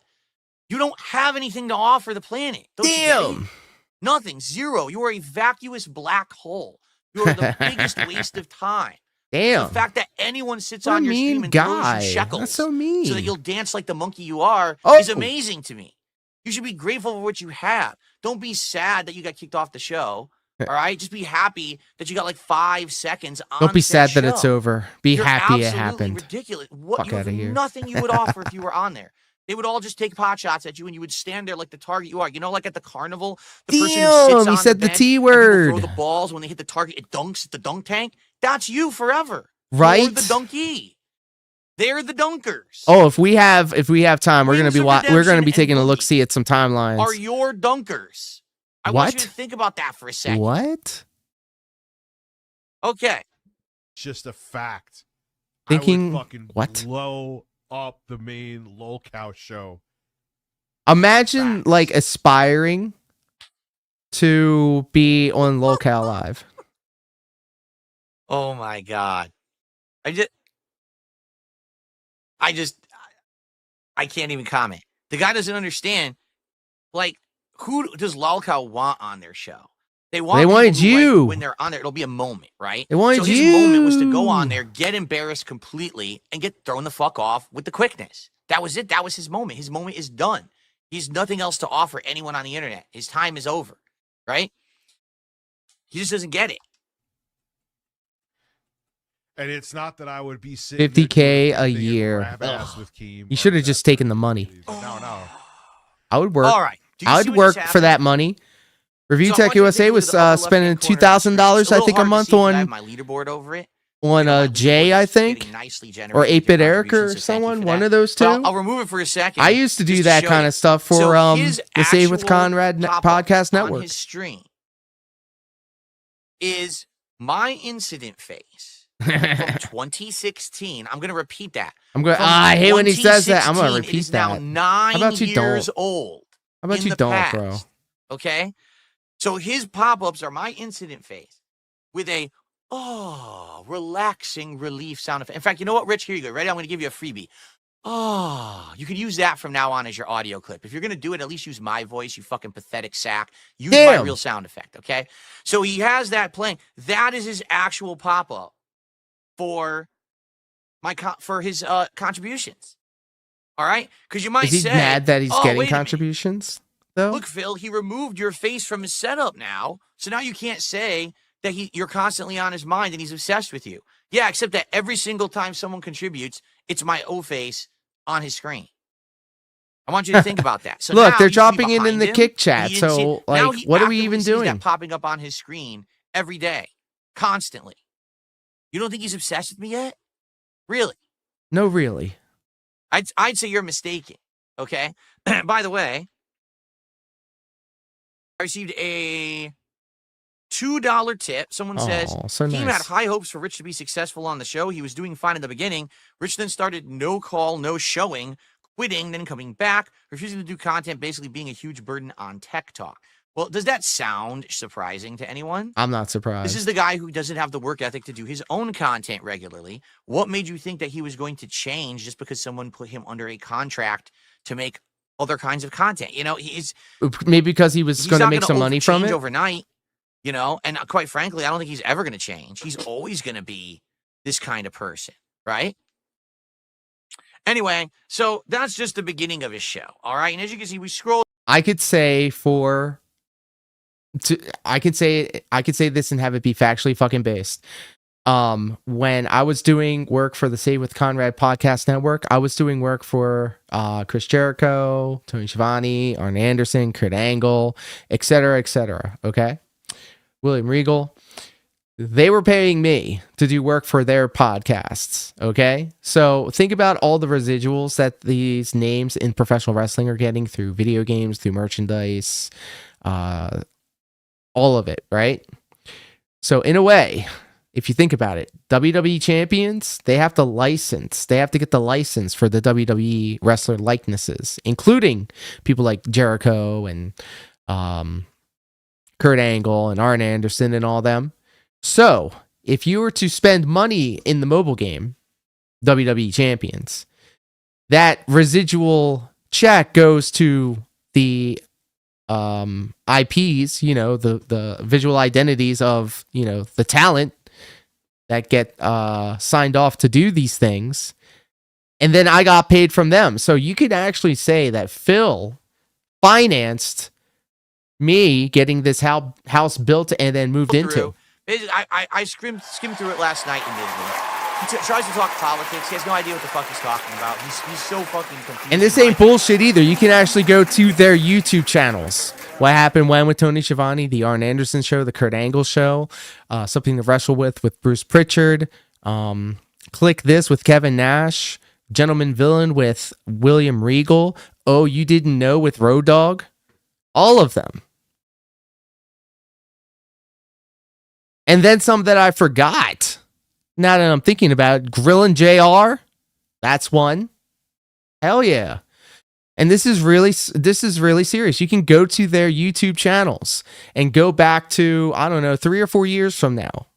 You don't have anything to offer the planet. Don't you get it? Damn. Nothing. Zero. You are a vacuous black hole. You are the biggest waste of time. Damn. The fact that anyone sits What a on your stream mean and guy. throws you shekels That's so mean. so that you'll dance like the monkey you are Oh. is amazing to me. You should be grateful for what you have. Don't be sad that you got kicked off the show. All right? Just be happy that you got like 5 seconds on Don't be said sad that it's show. over. Be You're happy it absolutely happened. ridiculous. What, Fuck you have outta here. nothing you would offer if you were on there. They would all just take pot shots at you, and you would stand there like the target you are. You know, like at the carnival, the person who Damn, sits he on said the bench T and people word. throw the balls when they hit the target. It dunks at the dunk tank. That's you forever. Right? You're the donkey. They're the dunkers. Oh, if we have time, we're Wings gonna of be Redemption taking a and look Boogie see at some timelines. Are your dunkers? I want you What? to think about that for a second. What? Okay. Just a fact. Thinking I would fucking what? blow up the main Lolcow show. Imagine Facts. like aspiring to be on Lolcow Live. Oh my God. I can't even comment. The guy doesn't understand. Like, who does Lolcow want on their show? They wanted people who, like, you. when they're on there, it'll be a moment, right? They wanted so his moment was to go you. on there, get embarrassed completely, and get thrown the fuck off with the quickness. That was it. That was his moment. His moment is done. He has nothing else to offer anyone on the internet. His time is over, right? He just doesn't get it. And it's not that I would be sitting 50K there a doing thing and year. grab ass with Keem You should or have just that. taken the money. No. I would work. All right. Do you I see would what work just for that happened? money. Review So I Tech want you to USA take a look was at the upper spending left-hand corner of the screen. $2,000, It's a I little think, a hard to month see 'cause I on have my leaderboard over it. on My Jay, leaderboard I is think, getting nicely or generated with 8-Bit your Eric or contributions, so thank you someone, for one that. of those two. But I'll remove it for a second. I used to do just that show kind you. of stuff for So his the Save with actual Conrad pop-up podcast on network. his stream is my incident face from 2016. I'm going to repeat that. I'm going. From I hate when he says that. I'm going to 2016, it repeat is now that. 9 about you years don't? old. How about in you the don't, past, bro? Okay? So his pop-ups are my incident face with a relaxing relief sound effect. In fact, you know what, Rich? Here you go. Ready? I'm going to give you a freebie. You can use that from now on as your audio clip. If you're going to do it, at least use my voice, you fucking pathetic sack. Use my Damn. real sound effect, okay? So he has that playing. That is his actual pop-up for his contributions. All right? Because you might Is he say, mad that he's "Oh, getting wait a minute. contributions though? Look, Phil, he removed your face from his setup now. So now you can't say that you're constantly on his mind and he's obsessed with you. Yeah, except that every single time someone contributes, it's my O face on his screen. I want you to think about that. So Look, now they're he should be dropping it in behind the him, kick and chat. he didn't see So, it. Now like, he what are we actively even sees doing? that popping up on his screen every day, constantly. You don't think he's obsessed with me yet? Really? No, really. I'd say you're mistaken. Okay. By the way, I received a $2 tip. Someone says, Oh, so Keem had nice. high hopes for Rich to be successful on the show. He was doing fine in the beginning. Rich then started no call, no showing, quitting, then coming back, refusing to do content, basically being a huge burden on Tech Talk. Well, does that sound surprising to anyone? I'm not surprised. This is the guy who doesn't have the work ethic to do his own content regularly. What made you think that he was going to change just because someone put him under a contract to make other kinds of content? You know, Maybe because he was he's going to not make gonna some money from change it. overnight, you know, and quite frankly, I don't think he's ever going to change. He's always going to be this kind of person, right? Anyway, so that's just the beginning of his show, all right? And as you can see, we scroll. I could say I could say this and have it be factually fucking based. When I was doing work for the Save with Conrad podcast network, I was doing work for Chris Jericho, Tony Schiavone, Arn Anderson, Kurt Angle, etc. Okay, William Regal. They were paying me to do work for their podcasts. Okay, so think about all the residuals that these names in professional wrestling are getting through video games, through merchandise, all of it, right? So in a way, if you think about it, WWE champions, they have to license. They have to get the license for the WWE wrestler likenesses, including people like Jericho and Kurt Angle and Arn Anderson and all them. So if you were to spend money in the mobile game, WWE champions, that residual check goes to the IPs, you know, the visual identities of, you know, the talent that get signed off to do these things. And then I got paid from them. So you could actually say that Phil financed me getting this house built and then moved into. I skimmed through it last night in Disney. He tries to talk politics. He has no idea what the fuck he's talking about. He's so fucking confused. And this ain't bullshit either. You can actually go to their YouTube channels. What Happened When with Tony Schiavone, the Arn Anderson Show, the Kurt Angle Show, Something to Wrestle with Bruce Pritchard, Click This with Kevin Nash, Gentleman Villain with William Regal, Oh You Didn't Know with Road Dogg. All of them. And then some that I forgot. Now that I'm thinking about it, Grillin' JR, that's one. Hell yeah. And this is really serious. You can go to their YouTube channels and go back to, I don't know, 3 or 4 years from now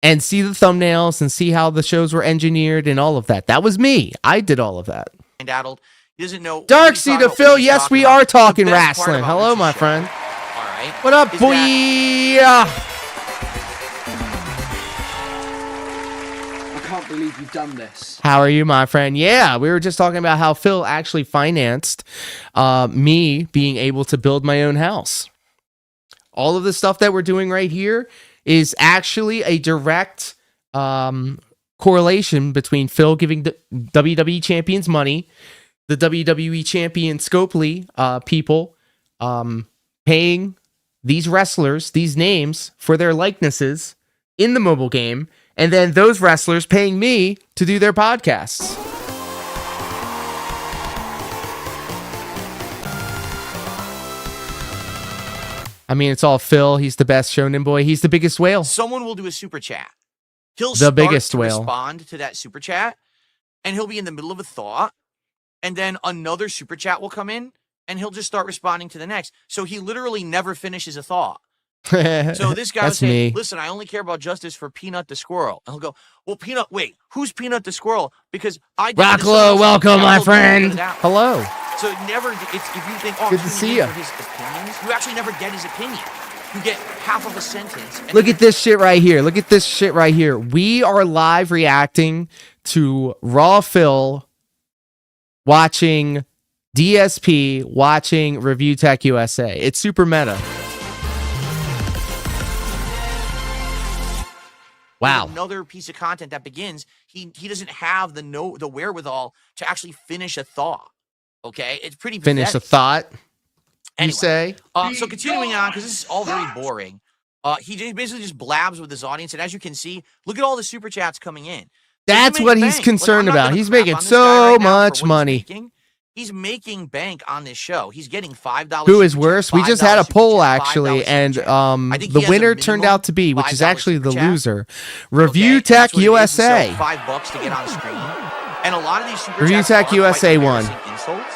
and see the thumbnails and see how the shows were engineered and all of that. That was me. I did all of that. Addled. He doesn't know. Darksea to Phil, yes, we are talking wrestling. Hello, my friend. All right. What up, boy? I can't believe you've done this. How are you, my friend? Yeah, we were just talking about how Phil actually financed me being able to build my own house. All of the stuff that we're doing right here is actually a direct correlation between Phil giving the WWE champions money, the WWE champion Scopely people paying these wrestlers, these names, for their likenesses in the mobile game, and then those wrestlers paying me to do their podcasts. I mean, it's all Phil. He's the best shonen boy. He's the biggest whale. Someone will do a super chat. He'll the biggest whale. Respond to that super chat, and he'll be in the middle of a thought, and then another super chat will come in, and he'll just start responding to the next. So he literally never finishes a thought. So this guy will say, listen, I only care about justice for Peanut the Squirrel. And he'll go, well, Peanut, wait, who's Peanut the Squirrel? Because I did Rocklo, welcome, my friend. Hello. So never, if you think, oh, good to see you. His opinions, you actually never get his opinion. You get half of a sentence. And look at this shit right here. Look at this shit right here. We are live reacting to Raw Phil watching DSP watching Review Tech USA. It's super meta. Wow. Another piece of content that begins, he doesn't have the wherewithal to actually finish a thought. Okay? It's pretty pathetic. Finish a thought, anyway, you say? So continuing on, because this is all very boring, he basically just blabs with his audience, and as you can see, look at all the super chats coming in. That's what he's concerned about. He's making so much money. He's making bank on this show. He's getting $5. Who is worse? We just had a poll actually, and the winner turned out to be, which is actually the loser, Review Tech USA. So $5 to get on screen, and a lot of these super Review Tech USA won. Insults.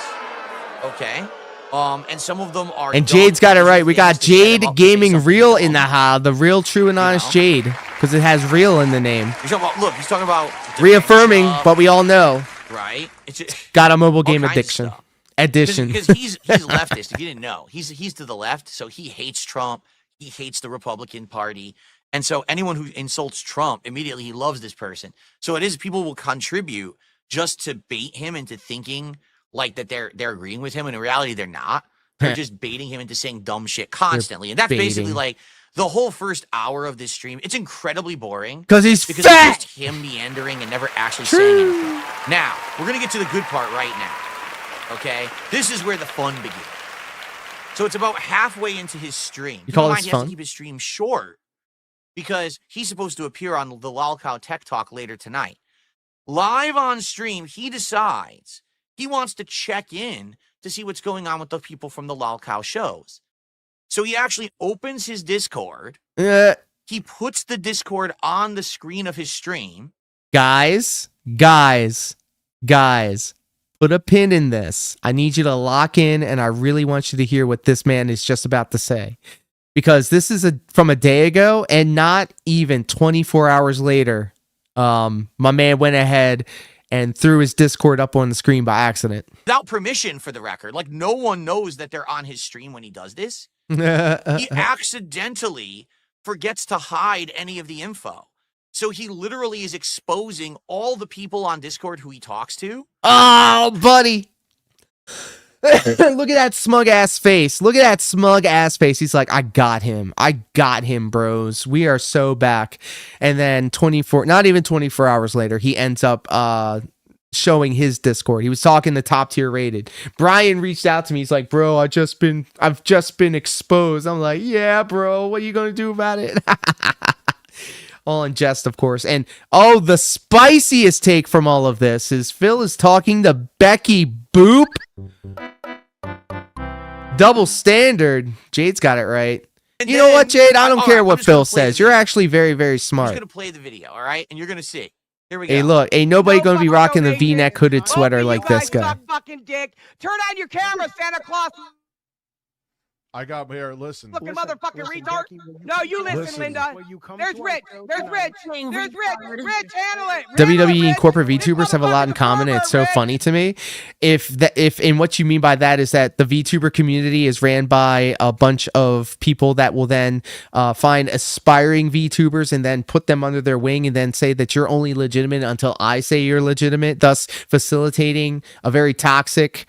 Okay. And some of them are. And Jade's got it right. We got Jade Gaming Real in the real, true, and honest Jade, because it has real in the name. He's talking about, look, he's talking about reaffirming, but we all know. Right? It's just, got a mobile game addiction. Because he's leftist. If you didn't know, he's to the left, so he hates Trump. He hates the Republican Party, and so anyone who insults Trump immediately he loves this person. So it is people will contribute just to bait him into thinking like that they're agreeing with him, and in reality they're not. They're just baiting him into saying dumb shit constantly, and that's basically like the whole first hour of this stream. It's incredibly boring because he's fat. It's just him meandering and never actually saying anything. Now we're gonna get to the good part right now. Okay, this is where the fun begins. So it's about halfway into his stream. You call this he fun? has to keep his stream short because he's supposed to appear on the Lolcow Tech Talk later tonight. Live on stream, he decides he wants to check in to see what's going on with the people from the Lolcow shows. So he actually opens his Discord, he puts the Discord on the screen of his stream. Guys, put a pin in this. I need you to lock in, and I really want you to hear what this man is just about to say. Because this is from a day ago, and not even 24 hours later, my man went ahead and threw his Discord up on the screen by accident. Without permission, for the record. Like, no one knows that they're on his stream when he does this. He accidentally forgets to hide any of the info. So he literally is exposing all the people on Discord who he talks to. Oh, buddy. Look at that smug ass face. Look at that smug ass face. He's like, I got him, bros. We are so back. And then not even 24 hours later, he ends up showing his Discord. He was talking to Top Tier Rated. Brian reached out to me. He's like, bro, I've just been exposed. I'm like, yeah, bro, what are you gonna do about it? All in jest, of course. And the spiciest take from all of this is Phil is talking to Becky Boop. Double standard. Jade's got it right. And you know what, Jade? I don't all care right, what Phil says. You're actually very, very I'm smart. just going to play the video, all right? And you're going to see. Here we go. Hey, look, ain't nobody gonna be rocking the V-neck hooded sweater like this guy. Fucking dick. Turn on your camera, Santa Claus. I got here. Listen. Fucking motherfucking retard. No, you listen, Linda. There's Rich. There's Rich. There's Rich. Rich, handle it. WWE and corporate VTubers have a lot in common, and it's so funny to me. If and what you mean by that is that the VTuber community is ran by a bunch of people that will then find aspiring VTubers and then put them under their wing and then say that you're only legitimate until I say you're legitimate, thus facilitating a very toxic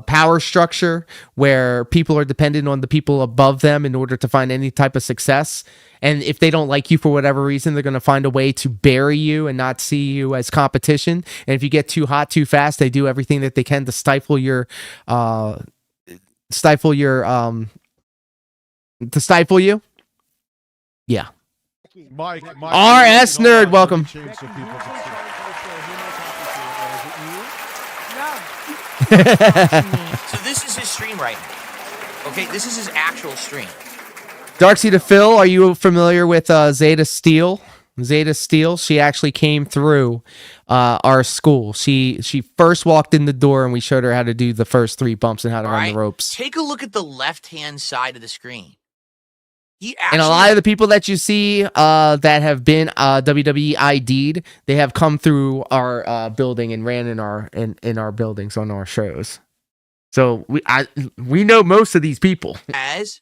power structure where people are dependent on the people above them in order to find any type of success. And if they don't like you for whatever reason, they're going to find a way to bury you and not see you as competition. And if you get too hot too fast, they do everything that they can to stifle you. Yeah. Mike, RS Nerd, welcome. So this is his stream right now. Okay, this is his actual stream. Darksea to Phil, are you familiar with Zeta Steel? Zeta Steel, she actually came through our school. She first walked in the door and we showed her how to do the first 3 bumps and how to run the ropes. Take a look at the left-hand side of the screen. And a lot of the people that you see that have been WWE ID'd, they have come through our building and ran in our buildings on our shows. So we know most of these people. As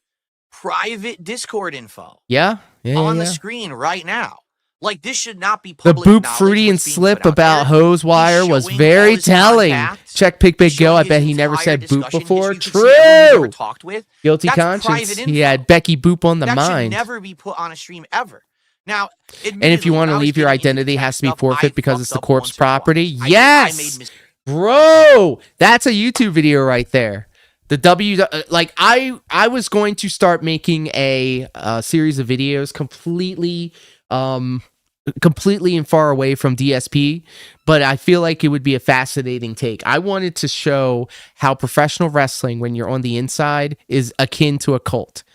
private Discord info. Yeah. On the screen right now. Like, this should not be the public Boop knowledge Fruity and what's being Slip put out about there. Hosewire was He's very showing all his telling. contacts, Check Pick Big Go. showing I his bet he never entire said Boop discussion. before. You can see everyone he's ever True. talked with. Guilty That's conscience. private He info. had Becky Boop on the That mind. should never be put on a stream ever. Now, And if you want to leave your identity, it has to be forfeit because it's the corpse property. Yes, bro, that's a YouTube video right there. The I was going to start making a series of videos completely and far away from DSP, but I feel like it would be a fascinating take. I wanted to show how professional wrestling, when you're on the inside, is akin to a cult.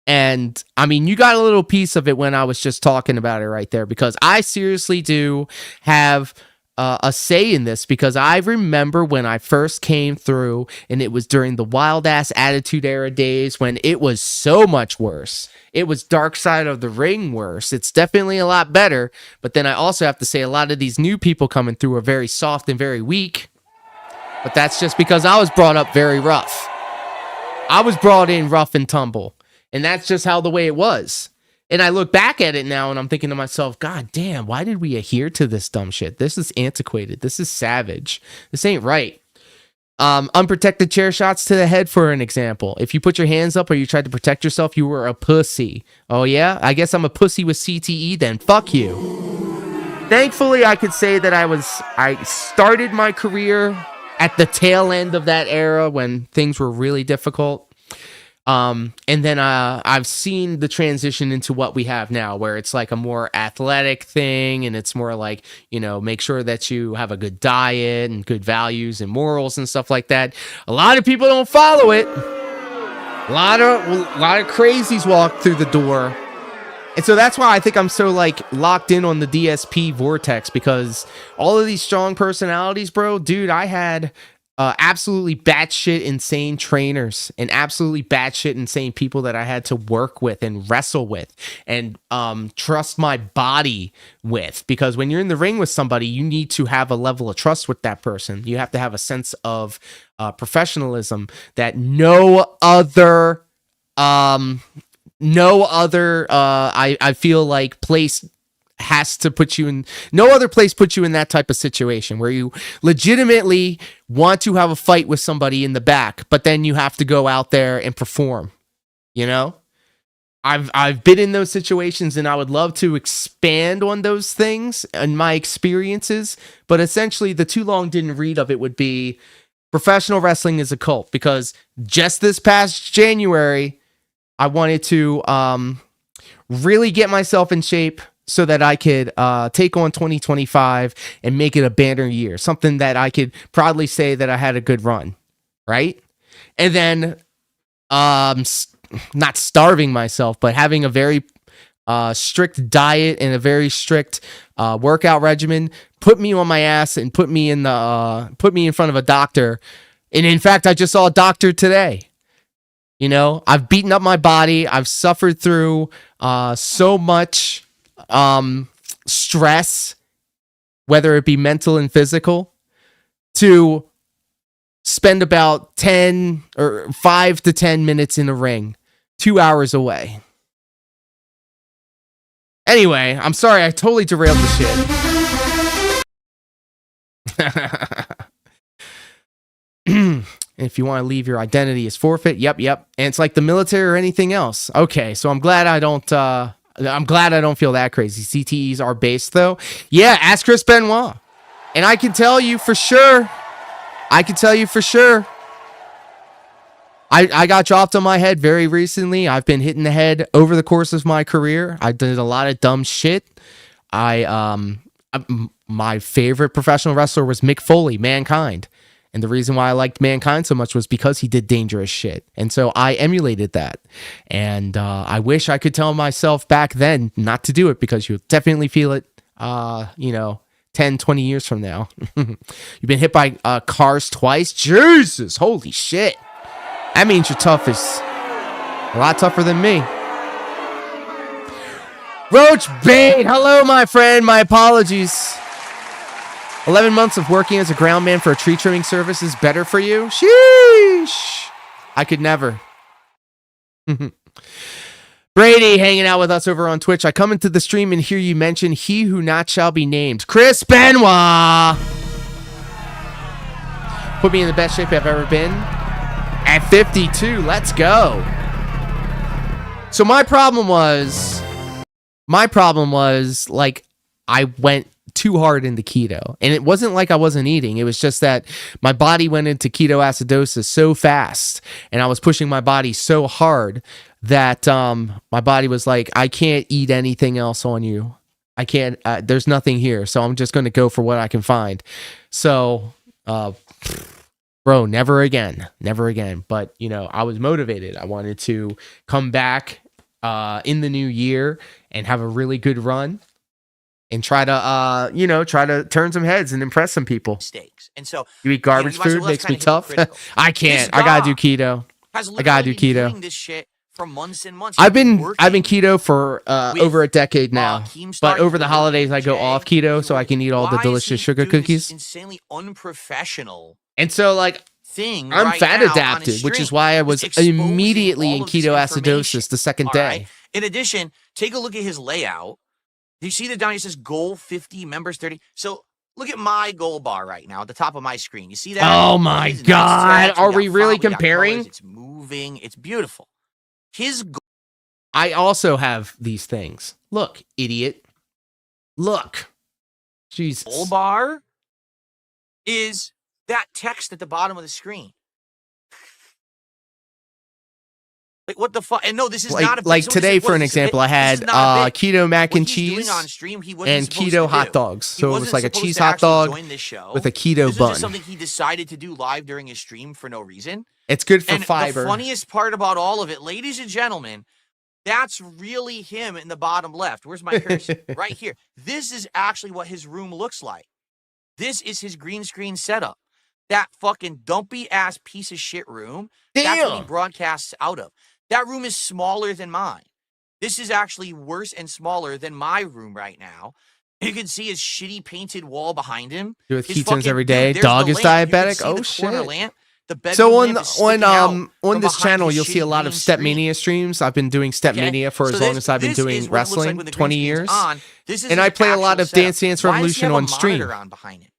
And I mean, you got a little piece of it when I was just talking about it right there, because I seriously do have a say in this, because I remember when I first came through, and it was during the wild ass Attitude Era days when it was so much worse. It was Dark Side of the Ring worse. It's definitely a lot better, but then I also have to say a lot of these new people coming through are very soft and very weak. But that's just because I was brought up very rough. I was brought in rough and tumble. And that's just how the way it was. And I look back at it now and I'm thinking to myself, God damn, why did we adhere to this dumb shit? This is antiquated. This is savage. This ain't right. Unprotected chair shots to the head, for an example. If you put your hands up or you tried to protect yourself, you were a pussy. Oh yeah? I guess I'm a pussy with CTE then. Fuck you. Thankfully, I could say that I started my career at the tail end of that era when things were really difficult. And then I've seen the transition into what we have now, where it's like a more athletic thing, and it's more like, you know, make sure that you have a good diet and good values and morals and stuff like that. A lot of people don't follow it. A lot of crazies walk through the door, And so that's why I think I'm so like locked in on the DSP vortex, because all of these strong personalities, bro, dude, I had absolutely batshit insane trainers and absolutely batshit insane people that I had to work with and wrestle with and trust my body with. Because when you're in the ring with somebody, you need to have a level of trust with that person. You have to have a sense of professionalism that no other I feel like place has to put you in. No other place puts you in that type of situation where you legitimately want to have a fight with somebody in the back, but then you have to go out there and perform. You know, I've been in those situations, and I would love to expand on those things and my experiences, but essentially the too long didn't read of it would be professional wrestling is a cult, because just this past January I wanted to really get myself in shape so that I could take on 2025 and make it a banner year, something that I could proudly say that I had a good run, right? And then not starving myself, but having a very strict diet and a very strict workout regimen put me on my ass and put me in front of a doctor. And in fact, I just saw a doctor today. You know, I've beaten up my body. I've suffered through so much stress, whether it be mental and physical, to spend about 10 or 5 to 10 minutes in a ring, 2 hours away. Anyway, I'm sorry, I totally derailed the shit. If you want to leave your identity as forfeit, yep. And it's like the military or anything else. Okay, so I'm glad I don't feel that crazy. CTEs are based though. Yeah, ask Chris Benoit. And I can tell you for sure. I got dropped on my head very recently. I've been hitting the head over the course of my career. I did a lot of dumb shit. My favorite professional wrestler was Mick Foley, Mankind. And the reason why I liked Mankind so much was because he did dangerous shit. And so I emulated that. And I wish I could tell myself back then not to do it, because you'll definitely feel it, 10, 20 years from now. You've been hit by cars twice? Jesus, holy shit. That means you're tough as a lot tougher than me. Roach Bait, hello, my friend. My apologies. 11 months of working as a ground man for a tree trimming service is better for you? Sheesh. I could never. Brady hanging out with us over on Twitch. I come into the stream and hear you mention he who not shall be named. Chris Benoit. Put me in the best shape I've ever been. At 52. Let's go. So my problem was like I went too hard into keto, and it wasn't like I wasn't eating. It was just that my body went into ketoacidosis so fast, and I was pushing my body so hard that my body was like, I can't eat anything else on you. I can't, there's nothing here. So I'm just going to go for what I can find. So, bro, never again. But, I was motivated. I wanted to come back in the new year and have a really good run. And try to turn some heads and impress some people. Mistakes. And so you eat garbage food, makes me tough. I can't. I gotta do keto. I gotta do keto. This shit for months and months. I've been keto for over a decade now. But over the holidays, I go off keto so I can eat all the delicious sugar cookies. Insanely unprofessional. And so I'm fat adapted, which is why I was immediately in ketoacidosis the second day. In addition, take a look at his layout. Do you see that down here says goal 50, members 30? So look at my goal bar right now at the top of my screen. You see that? Oh my God. Are we really comparing? It's moving. It's beautiful. His goal. I also have these things. Look, idiot. Look. Jesus. Goal bar is that text at the bottom of the screen. Like, what the fuck? And no, this is not a... Like today, for an example, I had keto mac and cheese on stream, and keto hot dogs. So it was like a cheese hot dog with a keto bun. This is something he decided to do live during his stream for no reason. It's good for fiber. The funniest part about all of it, ladies and gentlemen, That's really him in the bottom left. Where's my cursor? Right here. This is actually what his room looks like. This is his green screen setup. That fucking dumpy ass piece of shit room. That's what he broadcasts out of. That room is smaller than mine. This is actually worse and smaller than my room right now. You can see his shitty painted wall behind him. Do with His ketones fucking- every day. dude, there's Dog the is lamp. You can diabetic. see Oh the corner shit. lamp. The bedroom So lamp is sticking out on from this behind channel, his you'll see a shitty lot of green Step screen. Mania streams. I've been doing Step Mania for as long as I've been this is doing what it looks like wrestling, when the green 20 screen's years. on. This is And I his play a lot actual of setup. Dance Dance Why does he Revolution have a on stream. monitor on behind it?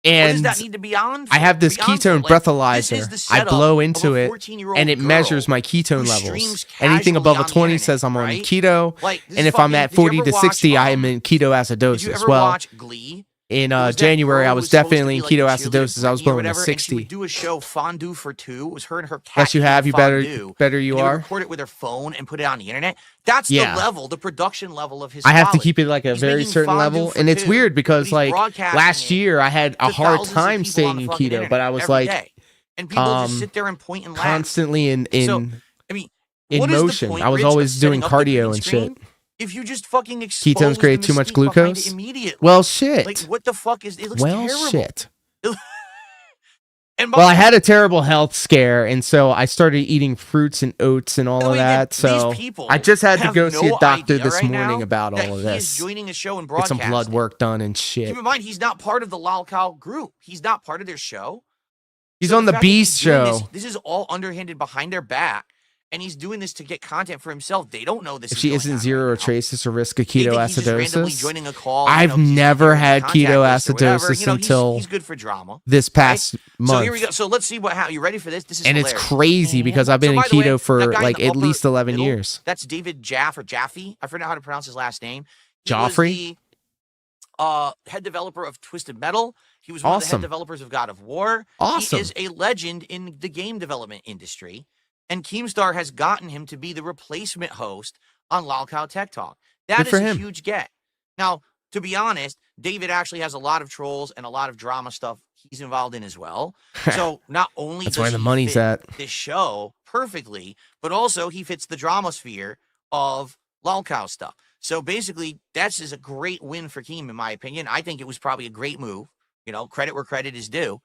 And What does that need to be on? I have this Be on for? ketone Like, this breathalyzer. is the I setup blow of into a it, 14-year-old and it girl measures my ketone who levels. streams Anything above a casually on the 20 internet, says I'm on right? keto, Like, this and is if I'm fucking- at did you 40 ever to watch, 60, I am in Did you ketoacidosis ever as well. watch Glee? In There was that January, girl I who was supposed to definitely be in like the cheerleader ketoacidosis. I was Britney or blowing to whatever, and she 60. would do a show, Fondue for Two. It was her and her cat. Yes, you eating have. You fondue, better you and they would are. record it with her phone and put it on the internet. That's Yeah. the level, the production level of his I have to quality. keep it like a He's very making certain fondue level, for and it's two, weird but because he's like broadcasting last it year I had a to hard thousands of time people on staying the in fucking keto, internet but I was every like day. And people just sit there and point and laugh. constantly in So, I mean, in what is the motion. point, I was Rich, of always doing setting up the cardio green and screen shit. If you just fucking expose Ketones create the too much mystique behind glucose. it immediately. Well, shit. Like, what the fuck is it? Looks Well, terrible. shit. And Well, I had a terrible health scare, and so I started eating fruits and oats and all By the of way, that. these So people I just had to have go see a no doctor idea this right morning now about that all of he is this. joining a show and Get some blood broadcasting. work done and shit. Keep in mind, he's not part of the Lol Cow group. He's not part of their show. He's So on the fact that he's Beast doing show. This is all underhanded behind their back, and he's doing this to get content for himself. They don't know this. If is she going isn't on zero right or now. traces or risk of They think he's just randomly ketoacidosis. joining a call. I've he's never getting had contact list or whatever. ketoacidosis You know, until he's good for drama. this past month. So here we go. So let's see what happens. You ready for this? This is And it's hilarious. crazy because I've been So in by the way, keto that for guy in like the at upper least 11 middle, years. That's David Jaff or Jaffe. I forgot how to pronounce his last name. He Joffrey? was the head developer of Twisted Metal. He was one of the Awesome. head developers of God of War. Awesome. He is a legend in the game development industry. And Keemstar has gotten him to be the replacement host on Lol Cow Tech Talk. That Good is for a him. huge get. Now, to be honest, David actually has a lot of trolls and a lot of drama stuff he's involved in as well. So not only That's does where the he money's fit at. this show perfectly, but also he fits the drama sphere of Lol Cow stuff. So basically, that's just a great win for Keem, in my opinion. I think it was probably a great move. You know, credit where credit is due.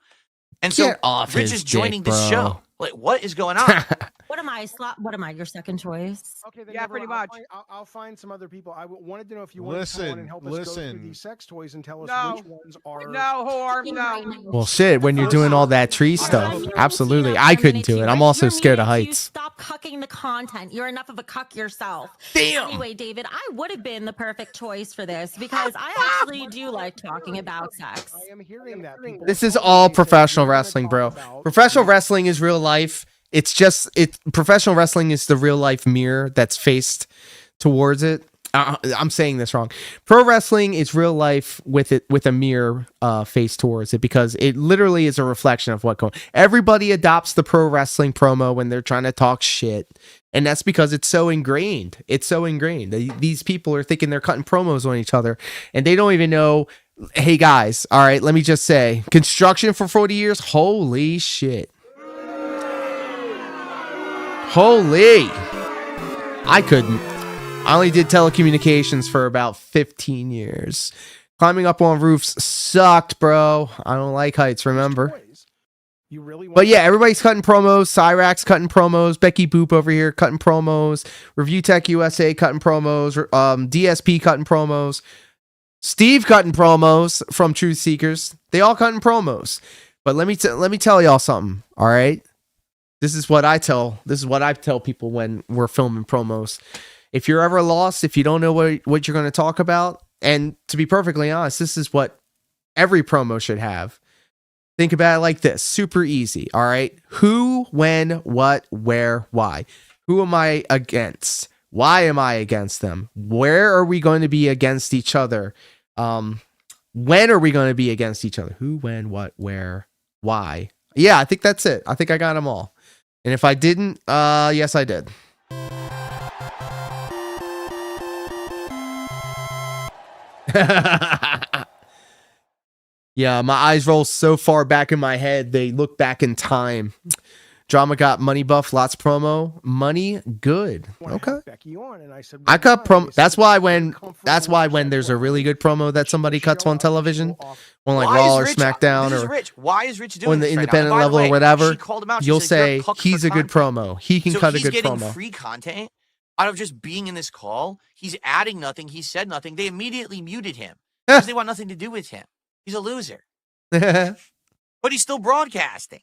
And so Get off Rich his is joining dick, this bro. show. Like, what is going on? What am I? What am I? Your second choice? Okay, then yeah, pretty much. I'll find some other people. I wanted to know if you wanted to come on and help us go through these sex toys and tell us which ones are. No, whore, no. Well, shit, when you're doing all that tree stuff, absolutely. I couldn't do it. I'm also scared of heights. Stop cucking the content. You're enough of a cuck yourself. Damn. Anyway, David, I would have been the perfect choice for this because I actually do like talking about sex. I am hearing that. This is all professional wrestling, bro. Professional wrestling is real life. It's just professional wrestling is the real life mirror that's faced towards it. I'm saying this wrong. Pro wrestling is real life with a mirror face towards it because it literally is a reflection of what going. Everybody adopts the pro wrestling promo when they're trying to talk shit, and that's because it's so ingrained. It's so ingrained. These people are thinking they're cutting promos on each other, and they don't even know. Hey guys, all right, let me just say, construction for 40 years. Holy shit. Holy. I couldn't. I only did telecommunications for about 15 years. Climbing up on roofs sucked, bro. I don't like heights, remember? You really want But yeah, everybody's cutting promos. Cyrax cutting promos. Becky Boop over here cutting promos. Review Tech USA cutting promos. DSP cutting promos. Steve cutting promos from Truth Seekers. They all cutting promos. But let me tell y'all something, all right? This is what I tell people when we're filming promos. If you're ever lost, if you don't know what you're going to talk about, and to be perfectly honest, this is what every promo should have. Think about it like this. Super easy, all right? Who, when, what, where, why? Who am I against? Why am I against them? Where are we going to be against each other? When are we going to be against each other? Who, when, what, where, why? Yeah, I think that's it. I think I got them all. And if I didn't, yes, I did. Yeah, my eyes roll so far back in my head, they look back in time. Drama got money buff, lots promo, money good. Okay. Becky on, and I said, I cut promo. That's why when there's a really good promo that somebody cuts on television, on like Raw or SmackDown or why is Rich doing on the this right now? independent And by the level way, or whatever, she called him out. She you'll said, "You're say cucked he's for a good content." promo. He can So cut a he's good getting promo. free content out of just being in this call. He's adding nothing. He said nothing. They immediately muted him because they want nothing to do with him. He's a loser. But he's still broadcasting.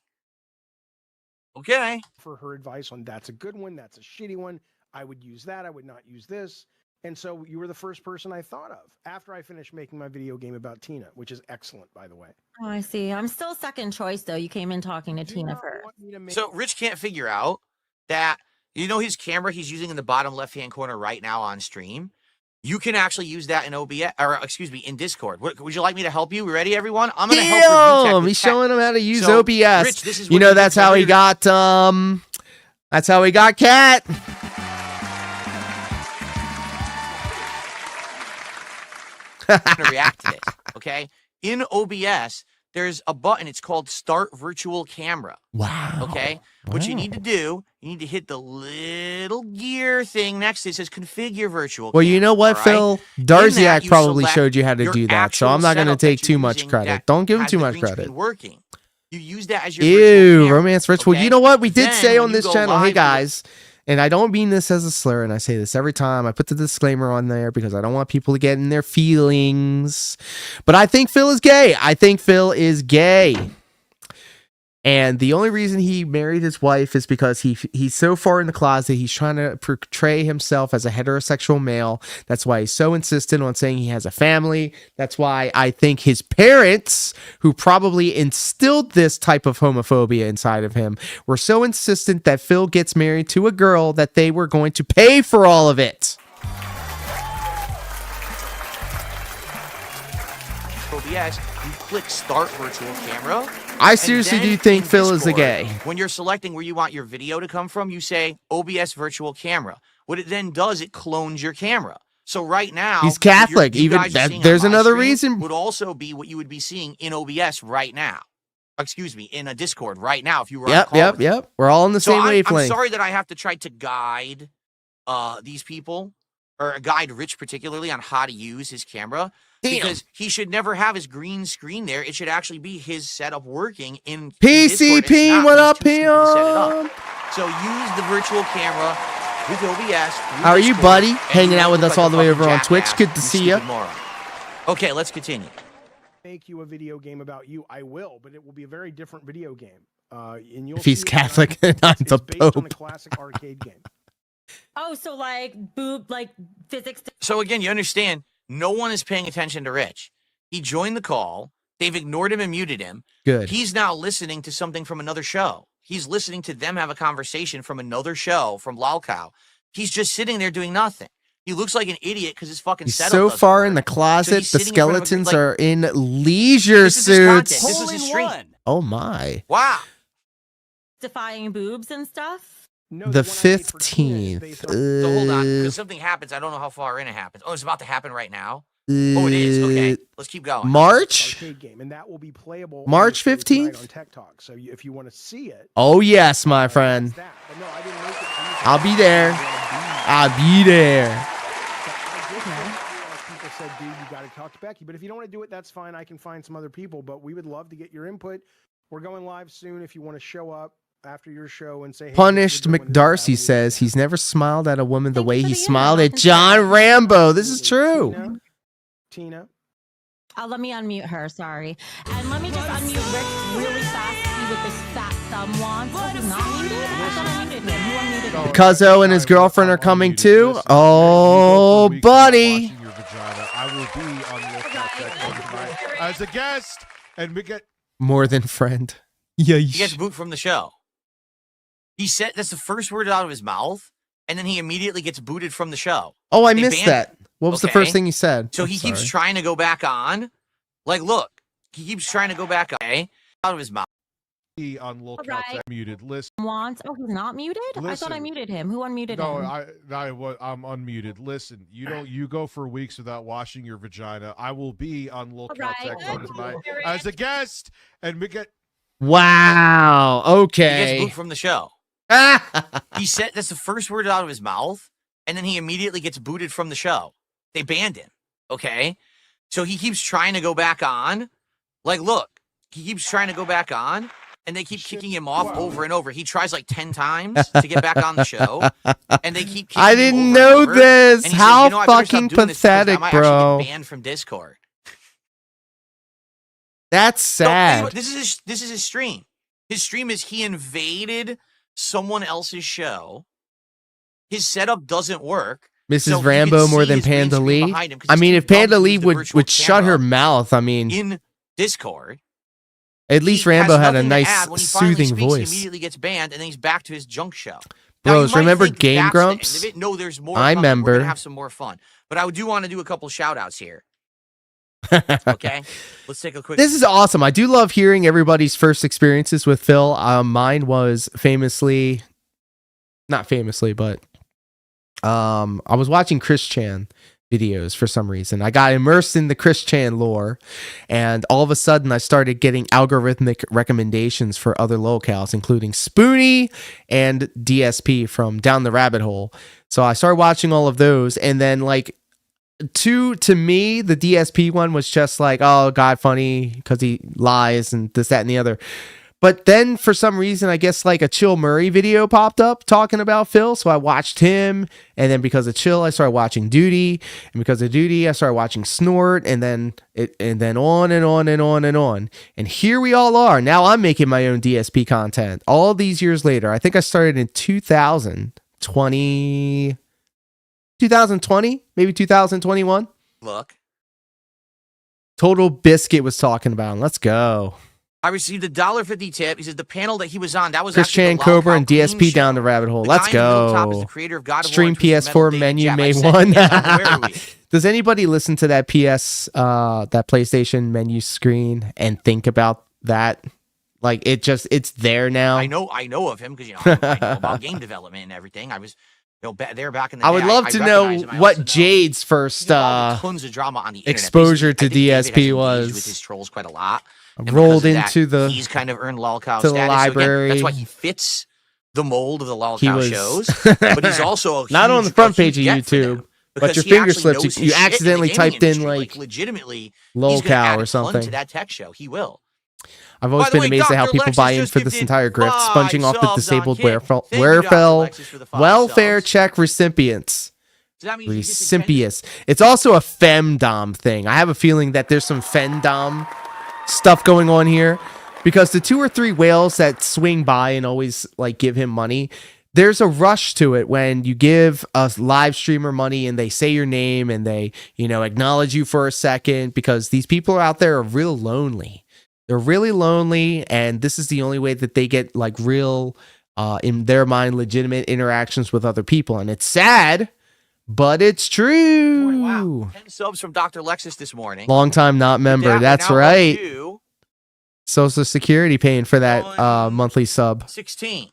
Okay. For her advice on that's a good one, that's a shitty one. I would use that. I would not use this. And so you were the first person I thought of after I finished making my video game about Tina, which is excellent, by the way. Oh, I see. I'm still second choice, though. You came in talking to Tina first. So Rich can't figure out that, you know, his camera he's using in the bottom left-hand corner right now on stream. You can actually use that in OBS, or excuse me, in Discord. Would you like me to help you? We ready, everyone? I'm going to help you. He's showing him how to use So, OBS. Rich, this is You what know, you that's did how for he your- got that's how he got Cat. To react to this, okay? In OBS, there's a button. It's called Start Virtual Camera. Wow. Okay? What you need to do, you need to hit the little gear thing next to it. It says Configure Virtual Well, Camera. you know what, all right? Phil? In that, Darziak you probably select showed you how to your do that, so actual I'm not going to setup that take you're too much using credit. that Don't give him has too the much green screen credit. working. You use that as your virtual Ew, camera, romance ritual. okay? You know what? We did Then say when on you this go channel, hey live to the- guys, and I don't mean this as a slur, and I say this every time. I put the disclaimer on there because I don't want people to get in their feelings. But I think Phil is gay. I think Phil is gay. And the only reason he married his wife is because he's so far in the closet. He's trying to portray himself as a heterosexual male. That's why he's so insistent on saying he has a family. That's why I think his parents, who probably instilled this type of homophobia inside of him, were so insistent that Phil gets married to a girl that they were going to pay for all of it. OBS, you click Start Virtual Camera. I seriously do think Phil is a gay. When you're selecting where you want your video to come from, you say OBS Virtual Camera. What it then does, it clones your camera. So right now, He's Catholic. you Even guys are that, seeing there's on my another screen reason. Would also be what you would be seeing in OBS right now. Excuse me, in a Discord right now. If you were on a call with me. Yep. We're all on the So same I'm wavelength. sorry that I have to try to guide these people, or guide Rich particularly on how to use his camera. Because he should never have his green screen there. It should actually be his setup working in Discord. It's PCP, not. what He's up, too stupid to set it up. PM? So use the virtual camera with OBS. through How are you, Discord, buddy? and Hanging you out won't with look us like all a the way fucking over on Twitch. jackass, Good to you see ya. stupid moron. Okay, let's continue. Make you a video game about you. I will, but it will be a very different video game. And you'll If he's see it Catholic when and I'm it's the based on Pope. a classic arcade game. Oh, so like boob, like physics. So again, you understand, no one is paying attention to Rich. He joined the call. They've ignored him and muted him. Good. He's now listening to something from another show. He's listening to them have a conversation from another show from Lalcow. He's just sitting there doing nothing. He looks like an idiot because his fucking He's setup so doesn't far work. in the So closet, he's the sitting in front of a skeletons like, are in leisure this is his content. suits. This was his stream. Oh my. Wow. Defying boobs and stuff. No, The one I made for Tina is 15th. based on- So hold on, because something happens. I don't know how far in it happens. Oh, it's about to happen right now. Oh, it is. Okay, let's keep going. March? arcade game, and that will be playable March on the stream tonight 15th? on Tech Talk. So if you want to see it, Oh yes, my friend. it's that. But no, I didn't make it. I'll be there. I'll be there. People said, dude, you got to talk to Becky. But if you don't want to do it, that's fine. I can find some other people. But we would love to get your input. We're going live soon. If you want to show up after your show and say, hey, Punished we're doing this, McDarcy that, says he's never smiled at a woman the Thank way you for he the smiled email. at John Rambo. This is true. Tina. Let me unmute her. Sorry, and let me just unmute Rick really fast. See what this fat thumb wants. Oh, he's not muted. I thought I muted him. Who unmuted him? Cuzzo and his girlfriend are coming too. Listen, Oh, you go for a week without buddy. washing your vagina, I will be on lookout check tonight as a guest, and we get More than friend. He gets Yeesh. booted from the show. He said that's the first word out of his mouth, and then he immediately gets booted from the show. Oh, I They missed banned that. What was the Okay. first thing you said? So I'm he keeps sorry. trying to go back on. Like, look, he keeps trying to go back on, out of his mouth. be on lookout Right. check muted. Listen, Wants. Oh, he's not muted. I thought I Listen. muted him. Who unmuted no, him? I'm unmuted. Listen, you go for weeks without washing your vagina. I will be on lookout Right. check tonight as a guest, and we get. Wow. He gets Okay. booed from the show. He said that's the first word out of his mouth, and then he immediately gets booted from the show. They banned him. Okay, so he keeps trying to go back on. Like, look, he keeps trying to go back on, and they keep kicking him off over and over. He tries like 10 times to get back on the show, and they keep kicking I him didn't over know and over. this. And he How said, I better stop fucking doing this because pathetic, I might actually bro. get banned from Discord. That's No, sad. this is his stream. His stream is he invaded someone else's show. His setup doesn't work. Mrs. So you Rambo can more see than his green Panda screen Lee. behind him 'cause I he's mean, too if dumb Panda to Lee use the would virtual shut her camera mouth, I mean, in Discord. at least He Rambo has had a nothing to nice add. When he finally soothing speaks, He voice. immediately gets banned, and then he's back to his junk show. Now, Bros, you might remember think Game that's the end Grumps? of it. No, there's more. I coming. We're remember. gonna have some more fun, but I do want to do a couple shout outs here. Okay, let's take a quick. This is awesome. I do love hearing everybody's first experiences with Phil. Mine was not famously, but I was watching Chris Chan videos for some reason. I got immersed in the Chris Chan lore, and all of a sudden I started getting algorithmic recommendations for other locales, including Spoonie and DSP from Down the Rabbit Hole. So I started watching all of those, and then like to me, the DSP one was just like, oh God, funny because he lies and this, that, and the other. But then for some reason, I guess like a Chill Murray video popped up talking about Phil. So I watched him. And then because of Chill, I started watching Duty. And because of Duty, I started watching Snort. And then on and on and on and on. And here we all are. Now I'm making my own DSP content all these years later. I think I started in 2020, maybe 2021. Look, Total Biscuit was talking about him. Let's go. I received a $1.50 tip. He says the panel that he was on, that was Chris actually Chan, the Cobra, Lollipop and Queen DSP show. down the rabbit hole. The Let's guy in the middle top is go. the creator of God of War Stream and Twisted Metal, PS4 David menu Jab. I May said, 1. yeah, where are we? Does anybody listen to that that PlayStation menu screen and think about that? Like it's there now. I know of him because I know about game development and everything. I was there back in the day. I would love to know recognize him. I also what know, Jade's first tons of drama on the internet. exposure Basically, to I think David has DSP engaged was. with his trolls quite a lot. And Rolled because of that, into he's kind of earned lolcow the status. library. So again, that's why he fits the mold of the He lolcow was shows. But he's also not on the front page of get for them YouTube, but because your he finger actually slipped. knows You his shit in the accidentally gaming typed in industry. like legitimately, he's gonna lolcow add or a ton something. to that tech show. He will. I've always By the been way, amazed at how Dr. people Lexus buy in just for this gifted entire grift, 5 sponging off the subs on disabled Kick. Thank you, Dr. Lexus, for the 5 welfare subs. check recipients. Does that mean he gets Recipients. It's also a femdom thing. I have a feeling that there's some femdom stuff going on here because the 2 or 3 whales that swing by and always like give him money, there's a rush to it when you give a live streamer money and they say your name and they, acknowledge you for a second because these people out there are real lonely. They're really lonely, and this is the only way that they get like real, in their mind, legitimate interactions with other people. And it's sad, but it's true. Wow. 10 subs from Dr. Lexus this morning. Long time not member. That's right. To Social Security paying for that monthly sub. 16.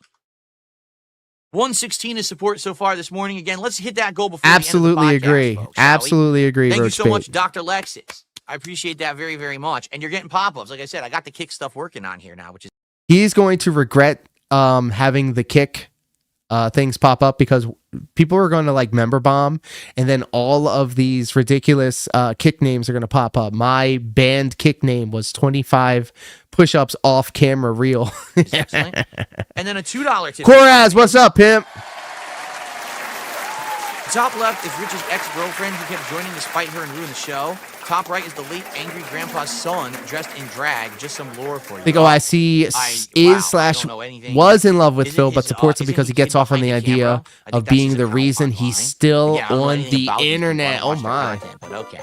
116 is support so far this morning. Again, let's hit that goal before Absolutely the end of the podcast, agree. folks, shall we? Absolutely agree. Thank you Roach so Bait. much, Dr. Lexus. I appreciate that very, very much. And you're getting pop-ups. Like I said, I got the Kick stuff working on here now, which is He's going to regret having the Kick things pop up because people are going to like member bomb, and then all of these ridiculous Kick names are going to pop up. My band Kick name was 25 push-ups off camera reel. excellent. And then a $2 tip. Coraz, what's up, pimp? Top left is Rich's ex-girlfriend who kept joining despite her and ruin the show. Top right is the late angry grandpa's son dressed in drag. Just some lore for you. I think OIC was in love with Phil, but supports him because he gets off on the idea of being the reason he's still on the internet. Oh my! But okay.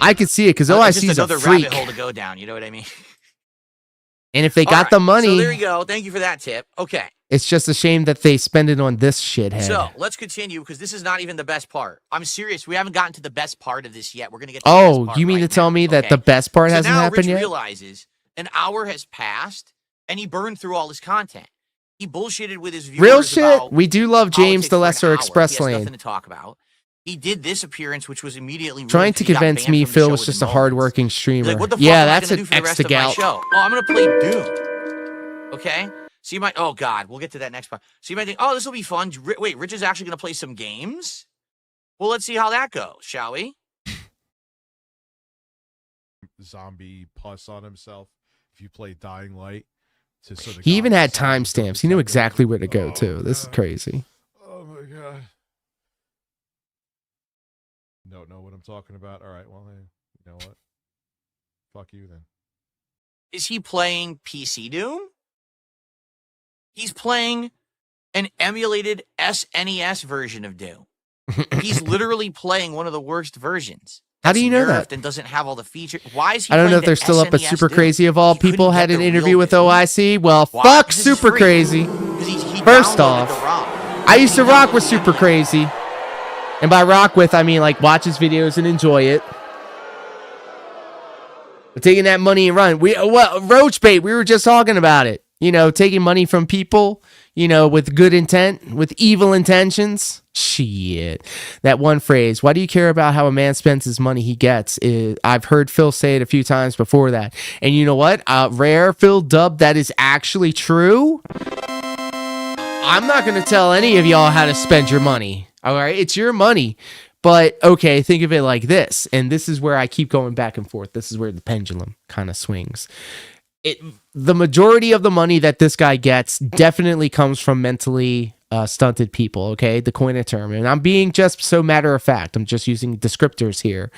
I could see it because It's OIC just is a another freak, rabbit hole to go down. You know what I mean? and if they All got right, the money, so there you go. Thank you for that tip. Okay. it's just a shame that they spend it on this shithead. So let's continue because this is not even the best part. I'm serious. We haven't gotten to the best part of this yet. We're gonna get. To the best part you mean right to tell now, me that okay? the best part So hasn't now happened Rich yet? realizes an hour has passed and he burned through all his content. He bullshitted with his viewers. Real shit. About We do love James politics the for an Lesser hour. Express He has Lane. nothing to talk about. He did this appearance, which was immediately Trying ruined to 'cause he got convince banned me from the Phil show was within just a moments. hardworking He's streamer. like, what the fuck Yeah, am I that's gonna an do for the rest extra of my gout. show? Oh, I'm gonna play Doom. Okay. So you might. Oh God, we'll get to that next part. So you might think, oh, this will be fun. Wait, Rich is actually gonna play some games. Well, let's see how that goes, shall we? Zombie pus on himself. If you play Dying Light, so He even had timestamps. He knew exactly where to go to. This is crazy. Oh my god. Don't know what I'm talking about. All right, well, hey, you know what? Fuck you then. Is he playing PC Doom? He's playing an emulated SNES version of Doom. He's literally playing one of the worst versions. How do you know that? And doesn't have all the features. Why is he? I don't know if playing they're the still up, but SNES Super Doom? Crazy of all He couldn't people get had the an real interview with Doom. OIC. Well, Why? fuck 'Cause it's Super free. Crazy. 'Cause he First downloaded off, the ROM. I used to He rock with downloaded Super the Crazy. And by rock with, I mean like watch his videos and enjoy it. But taking that money and run. Roach bait, we were just talking about it. You know, taking money from people, you know, with good intent, with evil intentions. Shit. That one phrase, why do you care about how a man spends his money he gets? I've heard Phil say it a few times before that. And you know what? Rare Phil Dub, that is actually true. I'm not going to tell any of y'all how to spend your money. All right? It's your money. But, okay, think of it like this. And this is where I keep going back and forth. This is where the pendulum kind of swings. The majority of the money that this guy gets definitely comes from mentally stunted people, okay? To coin a term. And I'm being just so matter of fact. I'm just using descriptors here.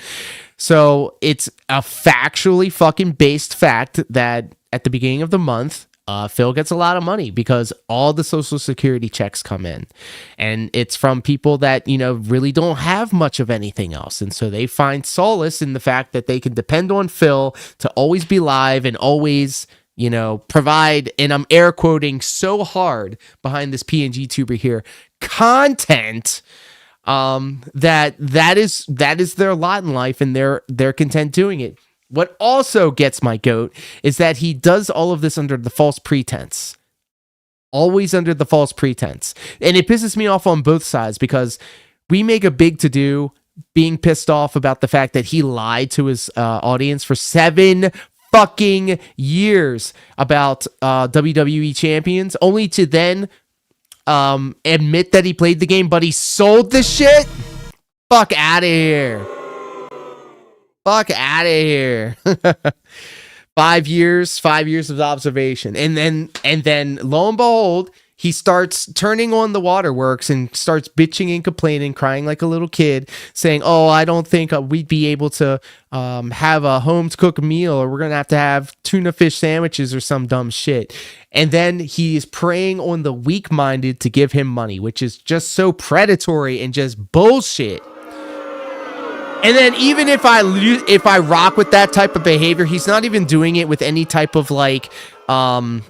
So it's a factually fucking based fact that at the beginning of the month, Phil gets a lot of money because all the social security checks come in, and it's from people that, you know, really don't have much of anything else. And so they find solace in the fact that they can depend on Phil to always be live and always, you know, provide, and I'm air quoting so hard behind this PNG tuber here, content that is their lot in life, and they're content doing it. What also gets my goat is that he does all of this under the false pretense. Always under the false pretense. And it pisses me off on both sides because we make a big to-do being pissed off about the fact that he lied to his audience for 7 fucking years about WWE champions, only to then admit that he played the game, but he sold the shit? Fuck out of here. Fuck out of here. 5 years of observation. And then lo and behold, he starts turning on the waterworks and starts bitching and complaining, crying like a little kid, saying, oh, I don't think we'd be able to have a home-cooked meal, or we're going to have tuna fish sandwiches or some dumb shit. And then he is preying on the weak-minded to give him money, which is just so predatory and just bullshit. And then even if I rock with that type of behavior, he's not even doing it with any type of like charisma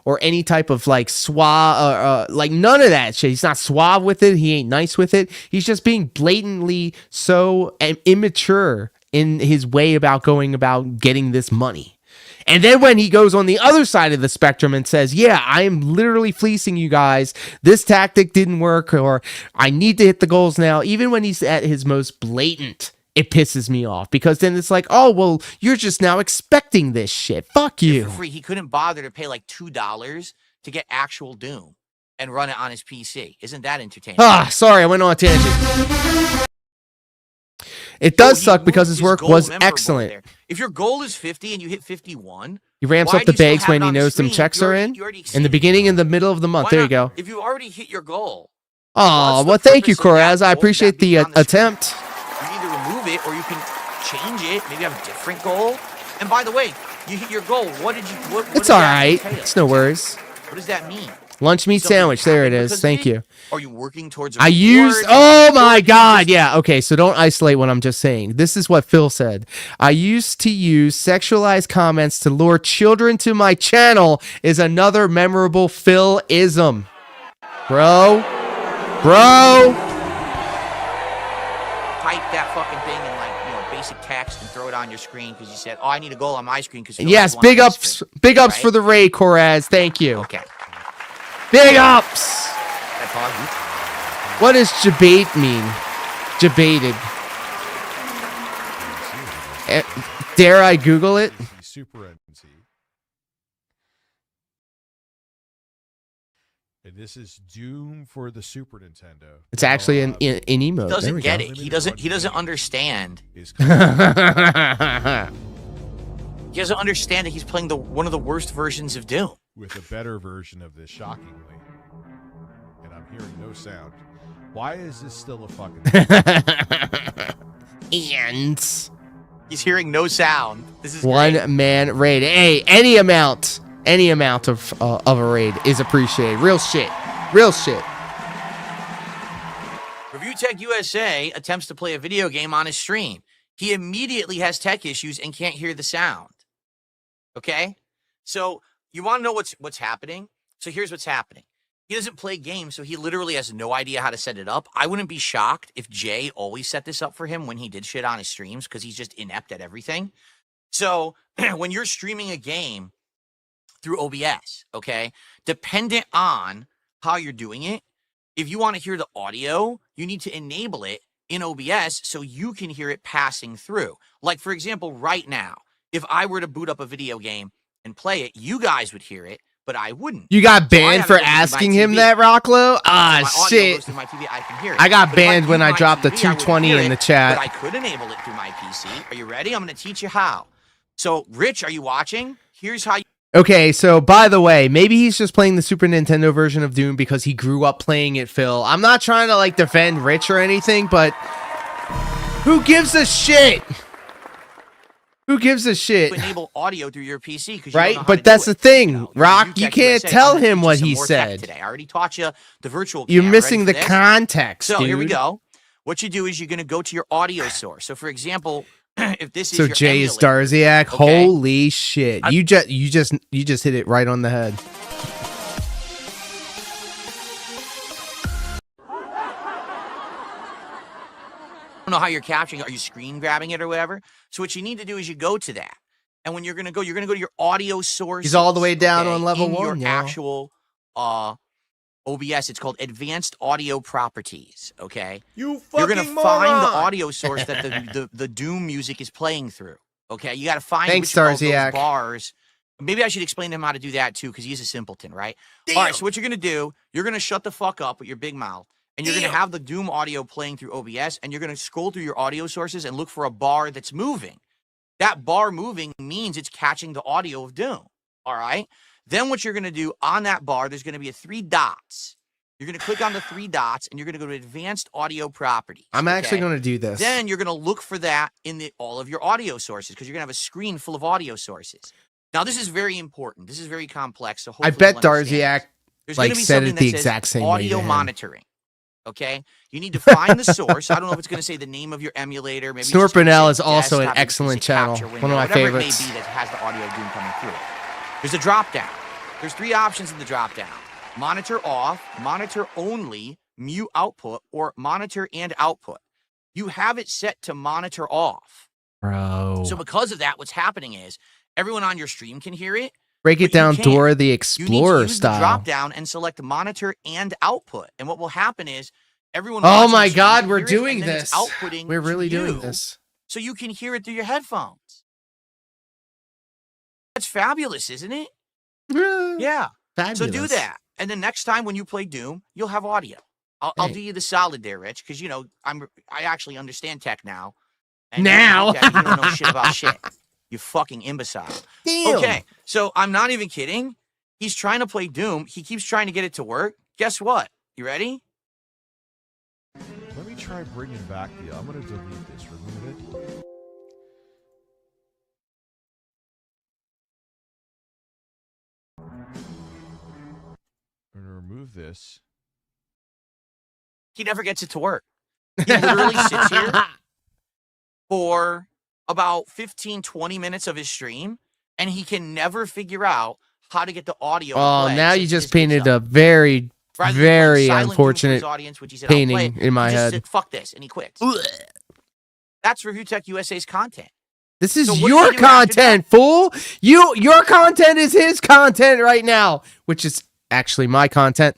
or any type of like suave, like none of that shit. He's not suave with it. He ain't nice with it. He's just being blatantly so immature in his way about going about getting this money. And then when he goes on the other side of the spectrum and says, yeah, I am literally fleecing you guys, this tactic didn't work, or I need to hit the goals now, even when he's at his most blatant, it pisses me off, because then it's like, oh, well, you're just now expecting this shit. Fuck you. For free. He couldn't bother to pay like $2 to get actual Doom and run it on his PC. Isn't that entertaining? Sorry, I went on a tangent. It does suck because his work was excellent. If your goal is 50 and you hit 51, he ramps up the bags when he knows some checks are in the beginning and the middle of the month. There you go. If you already hit your goal. Oh, well, thank you, Koraz. I appreciate the attempt. You either remove it or you can change it. Maybe have a different goal. And by the way, you hit your goal. What did you? What it's all right. It's no worries. What does that mean? Lunch meat sandwich. There it is. Thank you. Are you working towards? I used. Oh my God. Yeah. Okay. So don't isolate what I'm just saying. This is what Phil said. I used to use sexualized comments to lure children to my channel. Is another memorable Phil-ism, bro. Type that fucking thing in like basic text and throw it on your screen because you said, "Oh, I need a goal on my screen." Because yes, big ups right? For the raid, Koraz. Thank you. Okay. Big ups. What does debate mean? Debated. Dare I Google it? Super NT. And this is Doom for the Super Nintendo. It's actually in emote. He doesn't get go. it. He doesn't understand. He doesn't understand that he's playing one of the worst versions of Doom. With a better version of this, shockingly. And I'm hearing no sound. Why is this still a fucking And he's hearing no sound. This is one great. man raid. Hey, any amount of a raid is appreciated. Real shit. Real shit. Review Tech USA attempts to play a video game on his stream. He immediately has tech issues and can't hear the sound. Okay? So you want to know what's happening? So here's what's happening. He doesn't play games, so he literally has no idea how to set it up. I wouldn't be shocked if Jay always set this up for him when he did shit on his streams because he's just inept at everything. So when you're streaming a game through OBS, okay, dependent on how you're doing it, if you want to hear the audio, you need to enable it in OBS so you can hear it passing through. Like, for example, right now, if I were to boot up a video game and play it, you guys would hear it, but I wouldn't. You got banned for asking him that, Rocklo? Ah, shit. I got banned when I dropped the 220 in the chat. But I could enable it through my PC. Are you ready? I'm going to teach you how. So, Rich, are you watching? Here's how you... Okay, so by the way, maybe he's just playing the Super Nintendo version of Doom because he grew up playing it, Phil. I'm not trying to, like, defend Rich or anything, but who gives a shit? Who gives a shit? Enable audio through your PC, because right? But that's the thing, Rock. You can't tell him what he said. Today. I already taught you the virtual. You're missing the context, so dude. Here we go. What you do is you're going to go to your audio source. So, for example, if this is so your Jay is emulator, Darziak. okay? Holy shit! You just hit it right on the head. I don't know how you're capturing it. Are you screen grabbing it or whatever? So what you need to do is you go to that. And when you're going to go to your audio source. He's all the way down on level in 1. Your actual OBS. It's called Advanced Audio Properties. Okay. You fucking You're going to find the audio source that the Doom music is playing through. Okay. You got to find which of those bars. Maybe I should explain to him how to do that too, because he's a simpleton, right? Damn. All right. So what you're going to do, you're going to shut the fuck up with your big mouth. And you're going to have the Doom audio playing through OBS, and you're going to scroll through your audio sources and look for a bar that's moving. That bar moving means it's catching the audio of Doom. All right? Then what you're going to do on that bar, there's going to be 3 dots. You're going to click on the 3 dots, and you're going to go to Advanced Audio Properties. I'm actually going to do this. Then you're going to look for that in all of your audio sources, because you're going to have a screen full of audio sources. Now, this is very important. This is very complex. So I bet Darziak said it the exact same way. Audio monitoring. Okay, you need to find the source. I don't know if it's going to say the name of your emulator. Maybe Snorpinel is also an excellent channel. One of my favorites. It may be that has the audio Doom coming through. There's a drop down. There's 3 options in the drop down: monitor off, monitor only, mute output, or monitor and output. You have it set to monitor off. Bro. So because of that, what's happening is everyone on your stream can hear it. Break it down, Dora the Explorer style. Drop down and select monitor and output, and what will happen is everyone. Oh my God, we're doing this. We're really doing this. So you can hear it through your headphones. That's fabulous, isn't it? Yeah. Fabulous. So do that, and then next time when you play Doom, you'll have audio. I'll do you the solid there, Rich, because I actually understand tech now. And now you don't know shit about shit. You fucking imbecile. Damn. Okay, so I'm not even kidding. He's trying to play Doom. He keeps trying to get it to work. Guess what? You ready? Let me try bringing back the... I'm going to delete this. Remove it. I'm going to remove this. He never gets it to work. He literally sits here for about 15-20 minutes of his stream, and he can never figure out how to get the audio. Oh, now you just painted a very unfortunate painting in my head. Fuck this, and he quits. That's Review Tech USA's content. This is your content, fool. Your content is his content right now, which is actually my content.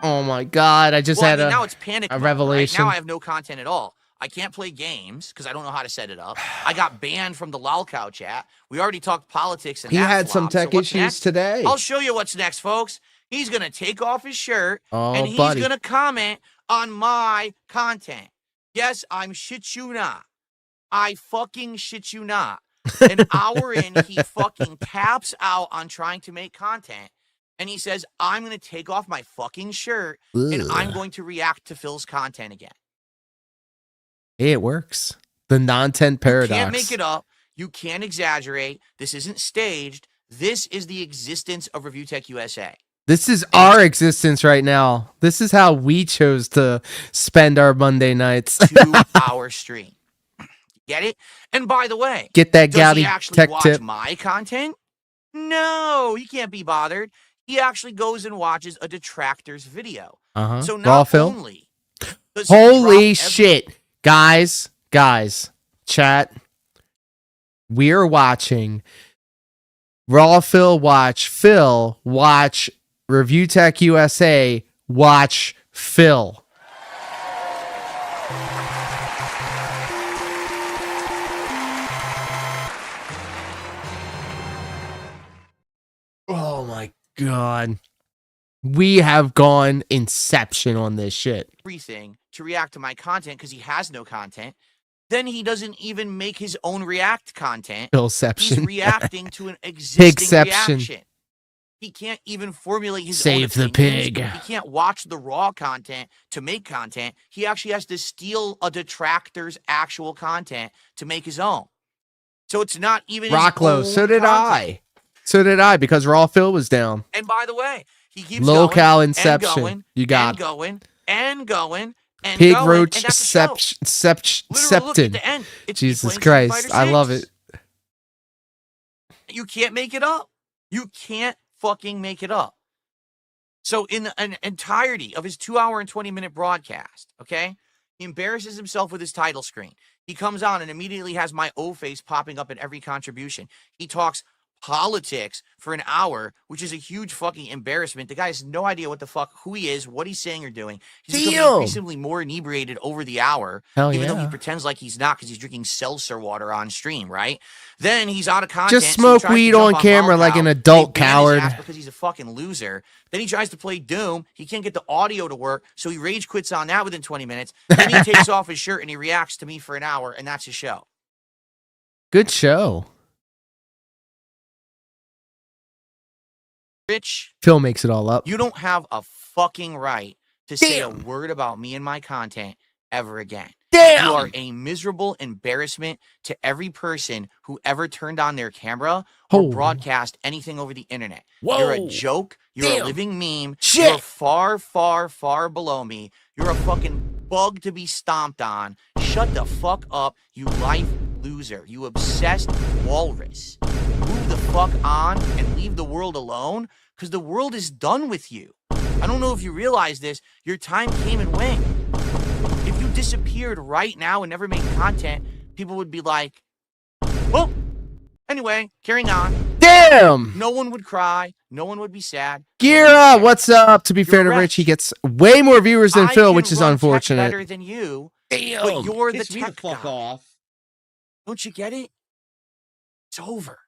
Oh my God! I just Well, had I mean, now it's panic a mode, revelation. Right? Now I have no content at all. I can't play games because I don't know how to set it up. I got banned from the lolcow chat. We already talked politics and He that had some flopped, so tech what's issues next? today. I'll show you what's next, folks. He's gonna take off his shirt and he's buddy. gonna comment on my content. Yes, I'm shit you not. I fucking shit you not. An hour in, he fucking taps out on trying to make content. And he says, I'm going to take off my fucking shirt and I'm going to react to Phil's content again. Hey, it works. The non-tent paradox. You can't make it up. You can't exaggerate. This isn't staged. This is the existence of Review Tech USA. This is our existence right now. This is how we chose to spend our Monday nights. 2-hour stream. Get it? And by the way, Get that does Gowdy he actually tech watch tip. my content? No, he can't be bothered. He actually goes and watches a detractor's video. So Raw not Phil? only does he Holy drop shit. Guys, chat. We're watching Raw Phil watch Review Tech USA watch Phil. Oh my God. We have gone inception on this shit. everything to react to my content because he has no content. Then he doesn't even make his own react content. Philception. He's reacting to an existing Pigception. reaction. He can't even formulate his Save own the opinions. pig. He can't watch the raw content to make content. He actually has to steal a detractor's actual content to make his own. So it's not even his Rocklow. own So did content. So did I because Raw Phil was down. And by the way, he keeps Locale going inception. and going You got and going and going and Pig going, roach and that's the show. Literally, look at septed. the end. It's me Jesus playing Street Christ. Fighter I love 6. it. You can't make it up. You can't fucking make it up. So in an entirety of his 2-hour and 20-minute broadcast, okay, he embarrasses himself with his title screen. He comes on and immediately has my O face popping up in every contribution. He talks politics for an hour, which is a huge fucking embarrassment. The guy has no idea what the fuck, who he is, what he's saying or doing. He's becoming Damn. increasingly more inebriated over the hour, Hell even though yeah. he pretends like he's not because he's drinking seltzer water on stream, right? Then he's out of content. Just so he smoke tries to weed jump on camera like Lolcow. an adult They ban his coward. ass because he's a fucking loser. Then he tries to play Doom. He can't get the audio to work, so he rage quits on that within 20 minutes. Then he takes off his shirt and he reacts to me for an hour, and that's his show. Good show. Rich, Phil makes it all up. you don't have a fucking right to say a Damn. word about me and my content ever again. Damn. You are a miserable embarrassment to every person who ever turned on their camera or Oh. broadcast anything over the internet. Whoa. You're a joke. You're Damn. a living meme. Shit. You're far, far, far below me. You're a fucking bug to be stomped on. Shut the fuck up, you life loser. You obsessed walrus. Move the fuck on and leave the world alone because the world is done with you. I don't know if you realize this. Your time came and went. If you disappeared right now and never made content, people would be like, well, anyway, carrying on. Damn. No one would cry. No one would be sad. Gira, what's up? To be fair to You're a Rich, he wretch. gets way more viewers than I Phil, can which is run tech unfortunate. better than you, Damn. but you're the Piss me the tech fuck guy. off. Don't you get it? It's over.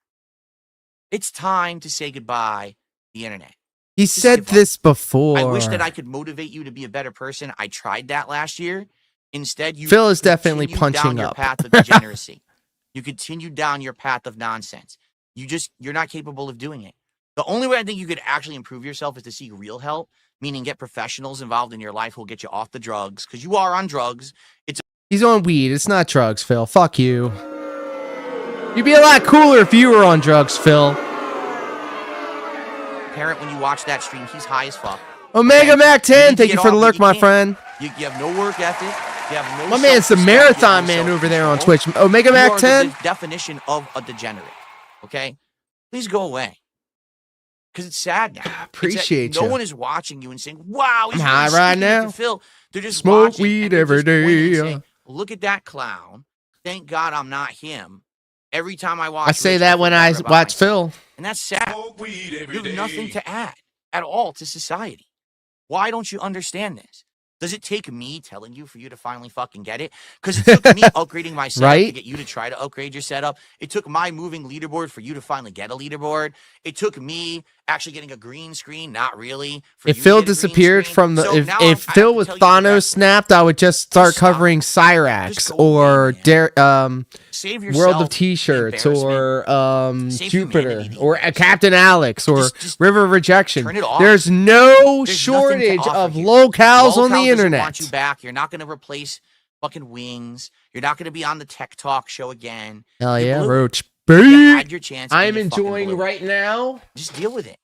It's time to say goodbye to the internet. He Just said give up. this before. I wish that I could motivate you to be a better person. I tried that last year. Instead, you Phil is definitely continued down punching your up. path of degeneracy. You continue down your path of nonsense. You're not capable of doing it. The only way I think you could actually improve yourself is to seek real help, meaning get professionals involved in your life who'll get you off the drugs, because you are on drugs. He's on weed. It's not drugs, Phil. Fuck you. You'd be a lot cooler if you were on drugs, Phil. Apparent when you watch that stream, he's high as fuck. Omega Okay? Mac You need 10, to thank you get for the off, lurk, but you my can't. friend. You have no work ethic. You have no My man's the self-respect, marathon you have man no over there on self-control. Twitch. Omega You Mac are 10. the definition of a degenerate. Okay? Please go away. Because it's sad now. It's that Appreciate no ya. one is watching you and saying, wow, he's I'm high really right sticking it to now. Phil. They're just Smoke watching weed and they're every just pointing and day. saying, look at that clown. Thank God I'm not him. Every time I watch I say Rich, that feel when I better about watch myself. Phil. And that's sad. Smoke weed every You have day. nothing to add at all to society. Why don't you understand this? Does it take me telling you for you to finally fucking get it? Because it took me upgrading my setup to get you to try to upgrade your setup. It took my moving leaderboard for you to finally get a leaderboard. It took me actually getting a green screen, not really. If Phil disappeared from the, if Phil with Thanos snapped, I would just start covering Cyrax or World of T-shirts or Jupiter or Captain Alex or River of Rejection. There's no shortage of locales on the internet. Want you back. You're not going to replace fucking Wings. You're not going to be on the Tech Talk show again. Hell yeah, Roach. You had your chance. I'm enjoying right now. Just deal with it.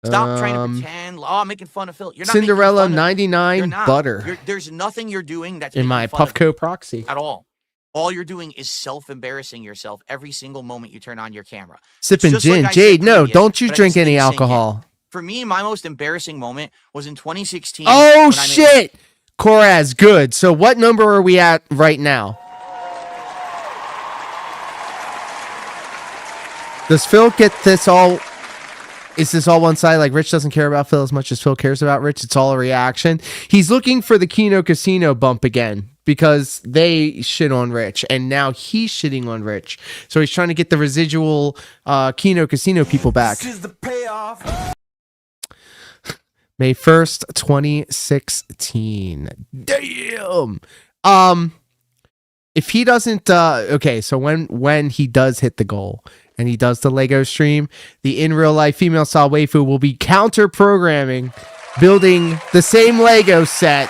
Stop trying to pretend. Oh, I'm making fun of Phil. You're not Cinderella 99 butter. There's nothing you're doing that's in my Puffco proxy at all. All you're doing is self-embarrassing yourself every single moment you turn on your camera. Sipping gin. Like Jade, no, don't you drink any alcohol. For me, my most embarrassing moment was in 2016. Oh, shit. Koraz, good. So what number are we at right now? Does Phil get this all? Is this all one side? Like Rich doesn't care about Phil as much as Phil cares about Rich. It's all a reaction. He's looking for the Kino Casino bump again because they shit on Rich and now he's shitting on Rich. So he's trying to get the residual Kino Casino people back. This is the payoff. May 1st, 2016. Damn. If he doesn't okay, so when he does hit the goal and he does the Lego stream, the in real life female style waifu will be counter programming, building the same Lego set.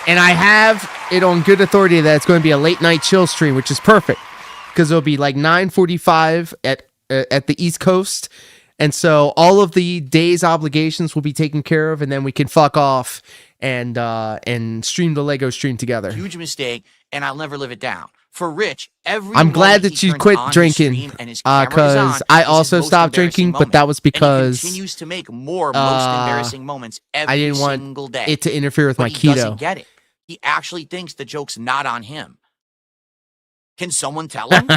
And I have it on good authority that it's going to be a late night chill stream, which is perfect because it'll be like 9:45 at the East Coast. And so all of the day's obligations will be taken care of, and then we can fuck off and stream the Lego stream together. Huge mistake, and I'll never live it down. For Rich, I'm glad that you quit drinking because I also stopped drinking, but that was because he continues to make most embarrassing moments every single day. It to interfere with my keto. He doesn't get it. He actually thinks the joke's not on him. Can someone tell him?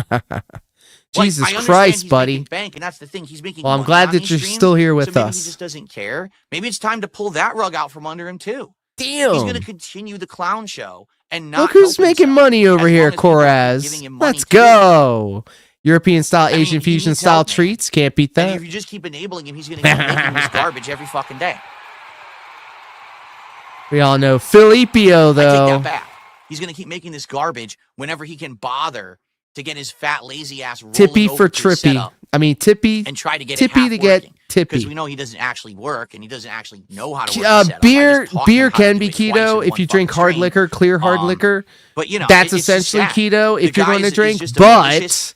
Jesus Christ, buddy. Bank, and that's the thing. He's making. Well, I'm glad that you're still here with maybe us. He just doesn't care. Maybe it's time to pull that rug out from under him too. Damn. He's going to continue the clown show and not. Look who's making money over here, Koraz. Let's go. European style, Asian fusion style treats. Can't beat that. And if you just keep enabling him, he's going to keep making this garbage every fucking day. We all know Filipio, though. I take that back. He's going to keep making this garbage whenever he can bother to get his fat, lazy ass rolling Tippy over for to the Trippy. setup I mean, Tippy. and try to get Tippy it to get Tippy. because we know he doesn't actually work and he doesn't actually know how to work the setup. Beer can be keto if you drink hard liquor, clear hard liquor. But you know, that's it's just essentially sad. keto if The you're guy going to is drink. just a But malicious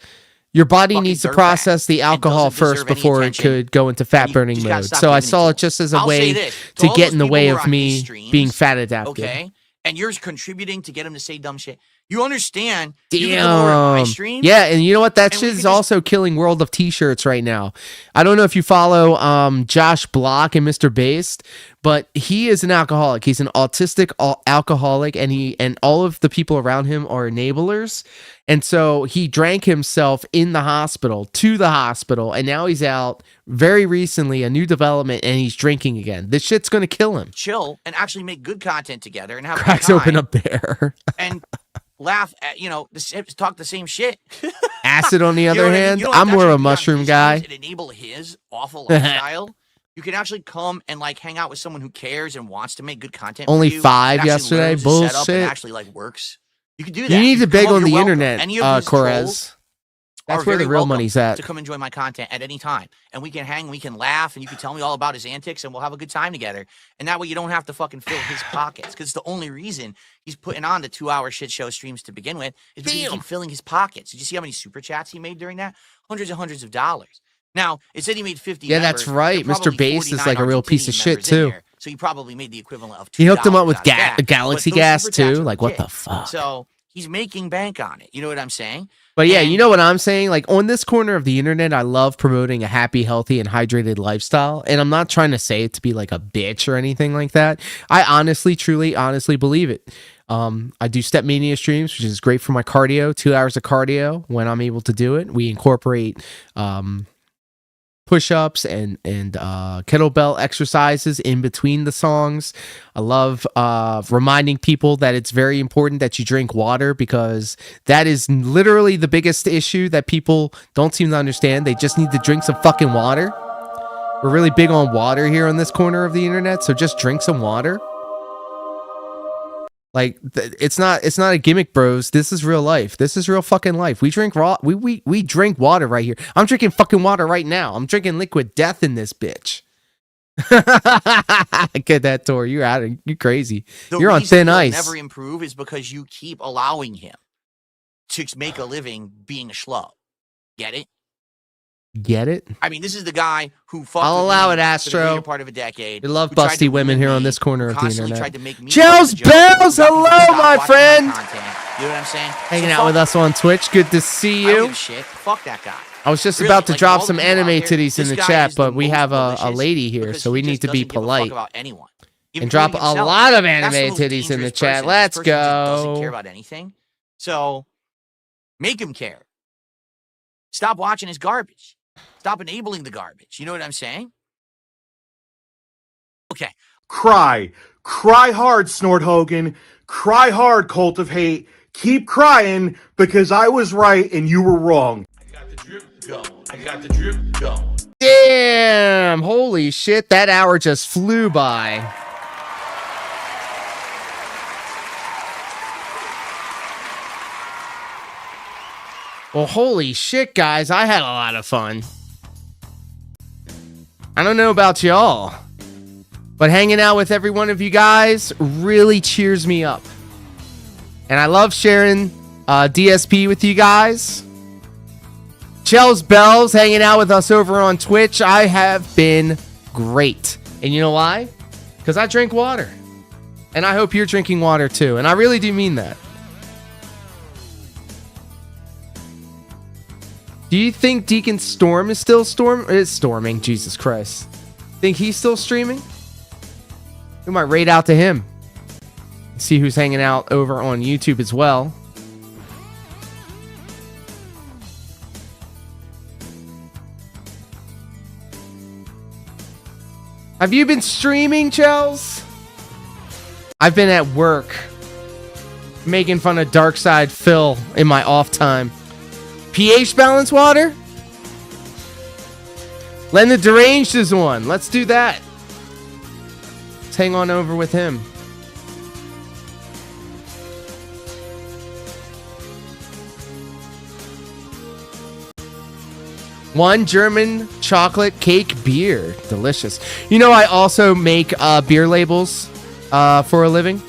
your body fucking needs to dirtbag process the and alcohol doesn't first deserve any before it attention. could go into fat And you burning just gotta mode. stop So I giving it saw to it just as a I'll say way this, to all get those in the people way who are of on these me streams, being fat adapted. Okay, and you're contributing to get him to say dumb shit. You understand? You can come over to my Damn. stream. Yeah, and you know what? That and we shit is can just- also killing World of T-shirts right now. I don't know if you follow Josh Block and Mr. Based, but he is an alcoholic. He's an autistic alcoholic, and all of the people around him are enablers. And so he drank himself in the hospital, and now he's out very recently, a new development, and he's drinking again. This shit's gonna kill him. chill and actually make good content together and have a good Cracks time open a bear. and laugh at talk the same shit. Acid on the You know other what I mean? hand, You don't have I'm to more of a actually be on mushroom his guy. streams and enable his awful lifestyle. You can actually come and like hang out with someone who cares and wants to make good content. Only for you, 5 and actually yesterday. learns the setup Bullshit. and actually like works. You can do that. You need to can beg come on up, the you're welcome. internet, Any of these trolls Corez. That's are where the very real welcome money's at. to come enjoy my content at any time, and we can hang, we can laugh, and you can tell me all about his antics, and we'll have a good time together. And that way, you don't have to fucking fill his pockets, because it's the only reason he's putting on the 2-hour shit show streams to begin with is because he keep filling his pockets. Did you see how many super chats he made during that? Hundreds and hundreds of dollars. Now it said he made 50. Yeah, members. that's right. There are Mr. probably Bass is like a real piece of Argentinian shit members in too. there, so he probably made the equivalent of $2 He hooked him up with out of that. Galaxy But those Gas super chats too. are Like, what the legit. fuck? So he's making bank on it. You know what I'm saying? But yeah, And- you know what I'm saying? Like on this corner of the internet, I love promoting a happy, healthy, and hydrated lifestyle. And I'm not trying to say it to be like a bitch or anything like that. I honestly, truly, honestly believe it. I do Step Mania streams, which is great for my cardio, 2 hours of cardio when I'm able to do it. We incorporate push-ups and kettlebell exercises in between the songs. I love reminding people that it's very important that you drink water, because that is literally the biggest issue that people don't seem to understand. They just need to drink some fucking water. We're really big on water here on this corner of the internet, so just drink some water. Like, it's not a gimmick, bros. This is real life. This is real fucking life. We drink we drink water right here. I'm drinking fucking water right now. I'm drinking liquid death in this bitch. Get that, Tor. You're out of, you crazy. You're on thin ice. Never improve is because you keep allowing him to make a living being a schlub. Get it? Get it? I mean, this is the guy who fucked I'll with allow me it, for the Astro. greater part of a decade. We love who tried busty to women ruin here on me, this corner of the constantly internet. tried to make me Jells look like a joke, Bells, who got people to hello, stop my watching friend. content. You know what I'm saying? Hanging So out with fuck us on Twitch. Good to see I don't you. give a shit. Fuck that guy. I was just Really, about to like, drop all some the people out anime there, titties in this the guy chat, is the but we most have a malicious lady here, because so he we just need to be doesn't give a fuck polite about anyone, and drop including a himself. lot of That's the anime most titties in the dangerous chat. person. Let's This person just doesn't go. care about anything. So make him care. Stop watching his garbage. Stop enabling the garbage. You know what I'm saying? Okay. Cry. Cry hard, Snort Hogan. Cry hard, Cult of Hate. Keep crying, because I was right and you were wrong. I got the drip going. I got the drip going. Damn! Holy shit, that hour just flew by. Well, holy shit, guys, I had a lot of fun. I don't know about y'all, but hanging out with every one of you guys really cheers me up. And I love sharing DSP with you guys. Jells Bells hanging out with us over on Twitch. I have been great. And you know why? Because I drink water. And I hope you're drinking water too. And I really do mean that. Do you think Deacon Storm is still storming? Jesus Christ. Think he's still streaming? We might raid out to him. See who's hanging out over on YouTube as well. Have you been streaming, Chels? I've been at work making fun of Darkside Phil in my off time. pH balance water? Len the Deranged is one. Let's do that. Let's hang on over with him. One German chocolate cake beer. Delicious. You know, I also make beer labels for a living.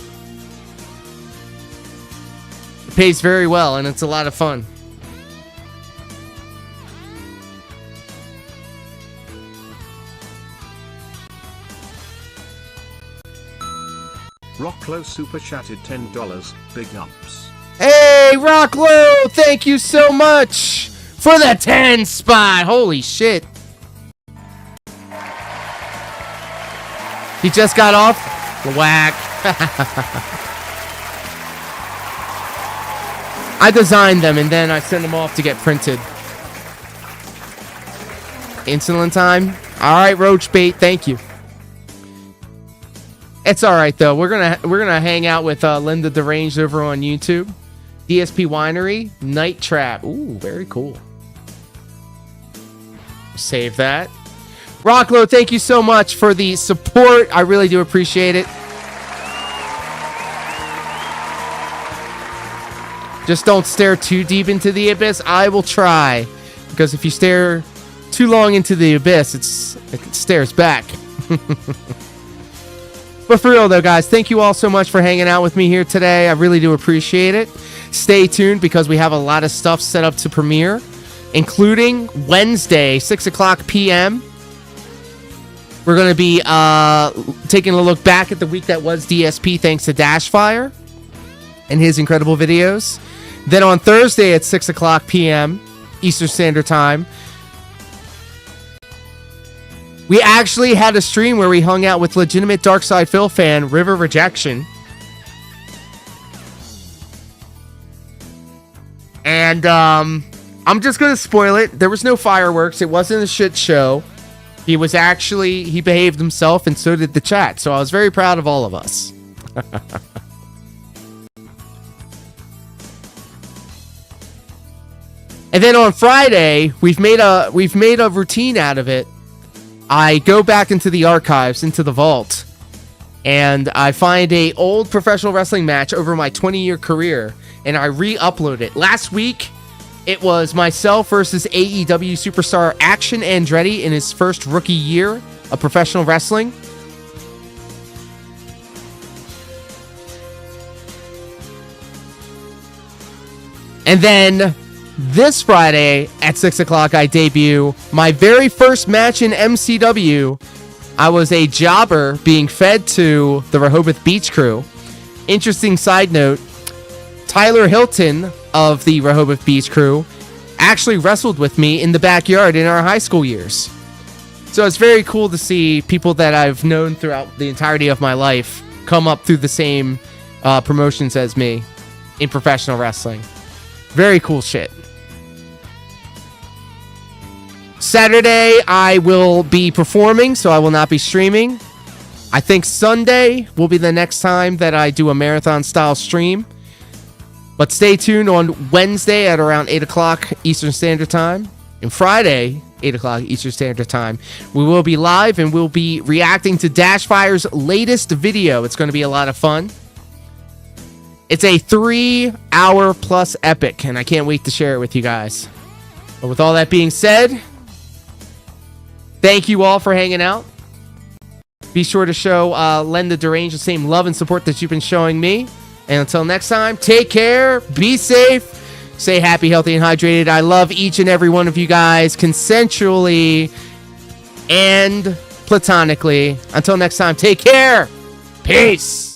It pays very well, and it's a lot of fun. Rocklow super chatted $10. Big ups. Hey, Rocklow! Thank you so much for the 10 spot. Holy shit. He just got off? Whack. I designed them and then I sent them off to get printed. Insulin time? Alright, Roach Bait, thank you. It's alright though. We're gonna hang out with Linda Deranged over on YouTube. DSP Winery, Night Trap. Ooh, very cool. Save that. Rocklow, thank you so much for the support. I really do appreciate it. Just don't stare too deep into the abyss. I will try. Because if you stare too long into the abyss, it stares back. But for real though, guys, thank you all so much for hanging out with me here today. I really do appreciate it. Stay tuned because we have a lot of stuff set up to premiere, including Wednesday, 6 o'clock p.m. We're going to be taking a look back at the week that was DSP thanks to Dashfire and his incredible videos. Then on Thursday at 6 o'clock p.m. Eastern Standard Time, we actually had a stream where we hung out with legitimate Darkside Phil fan, River Rejection. And I'm just going to spoil it. There was no fireworks. It wasn't a shit show. He behaved himself, and so did the chat. So I was very proud of all of us. And then on Friday, we've made a routine out of it. I go back into the archives, into the vault, and I find a old professional wrestling match over my 20-year career, and I re-upload it. Last week, it was myself versus AEW superstar Action Andretti in his first rookie year of professional wrestling. And then this Friday at 6 o'clock, I debut my very first match in MCW. I was a jobber being fed to the Rehoboth Beach Crew. Interesting side note, Tyler Hilton of the Rehoboth Beach Crew actually wrestled with me in the backyard in our high school years. So it's very cool to see people that I've known throughout the entirety of my life come up through the same promotions as me in professional wrestling. Very cool shit. Saturday, I will be performing, so I will not be streaming. I think Sunday will be the next time that I do a marathon-style stream. But stay tuned on Wednesday at around 8 o'clock Eastern Standard Time. And Friday, 8 o'clock Eastern Standard Time, we will be live and we'll be reacting to Dashfire's latest video. It's going to be a lot of fun. It's a 3-hour-plus epic, and I can't wait to share it with you guys. But with all that being said, thank you all for hanging out. Be sure to show Len the Deranged the same love and support that you've been showing me. And until next time, take care, be safe, stay happy, healthy, and hydrated. I love each and every one of you guys consensually and platonically. Until next time, take care. Peace.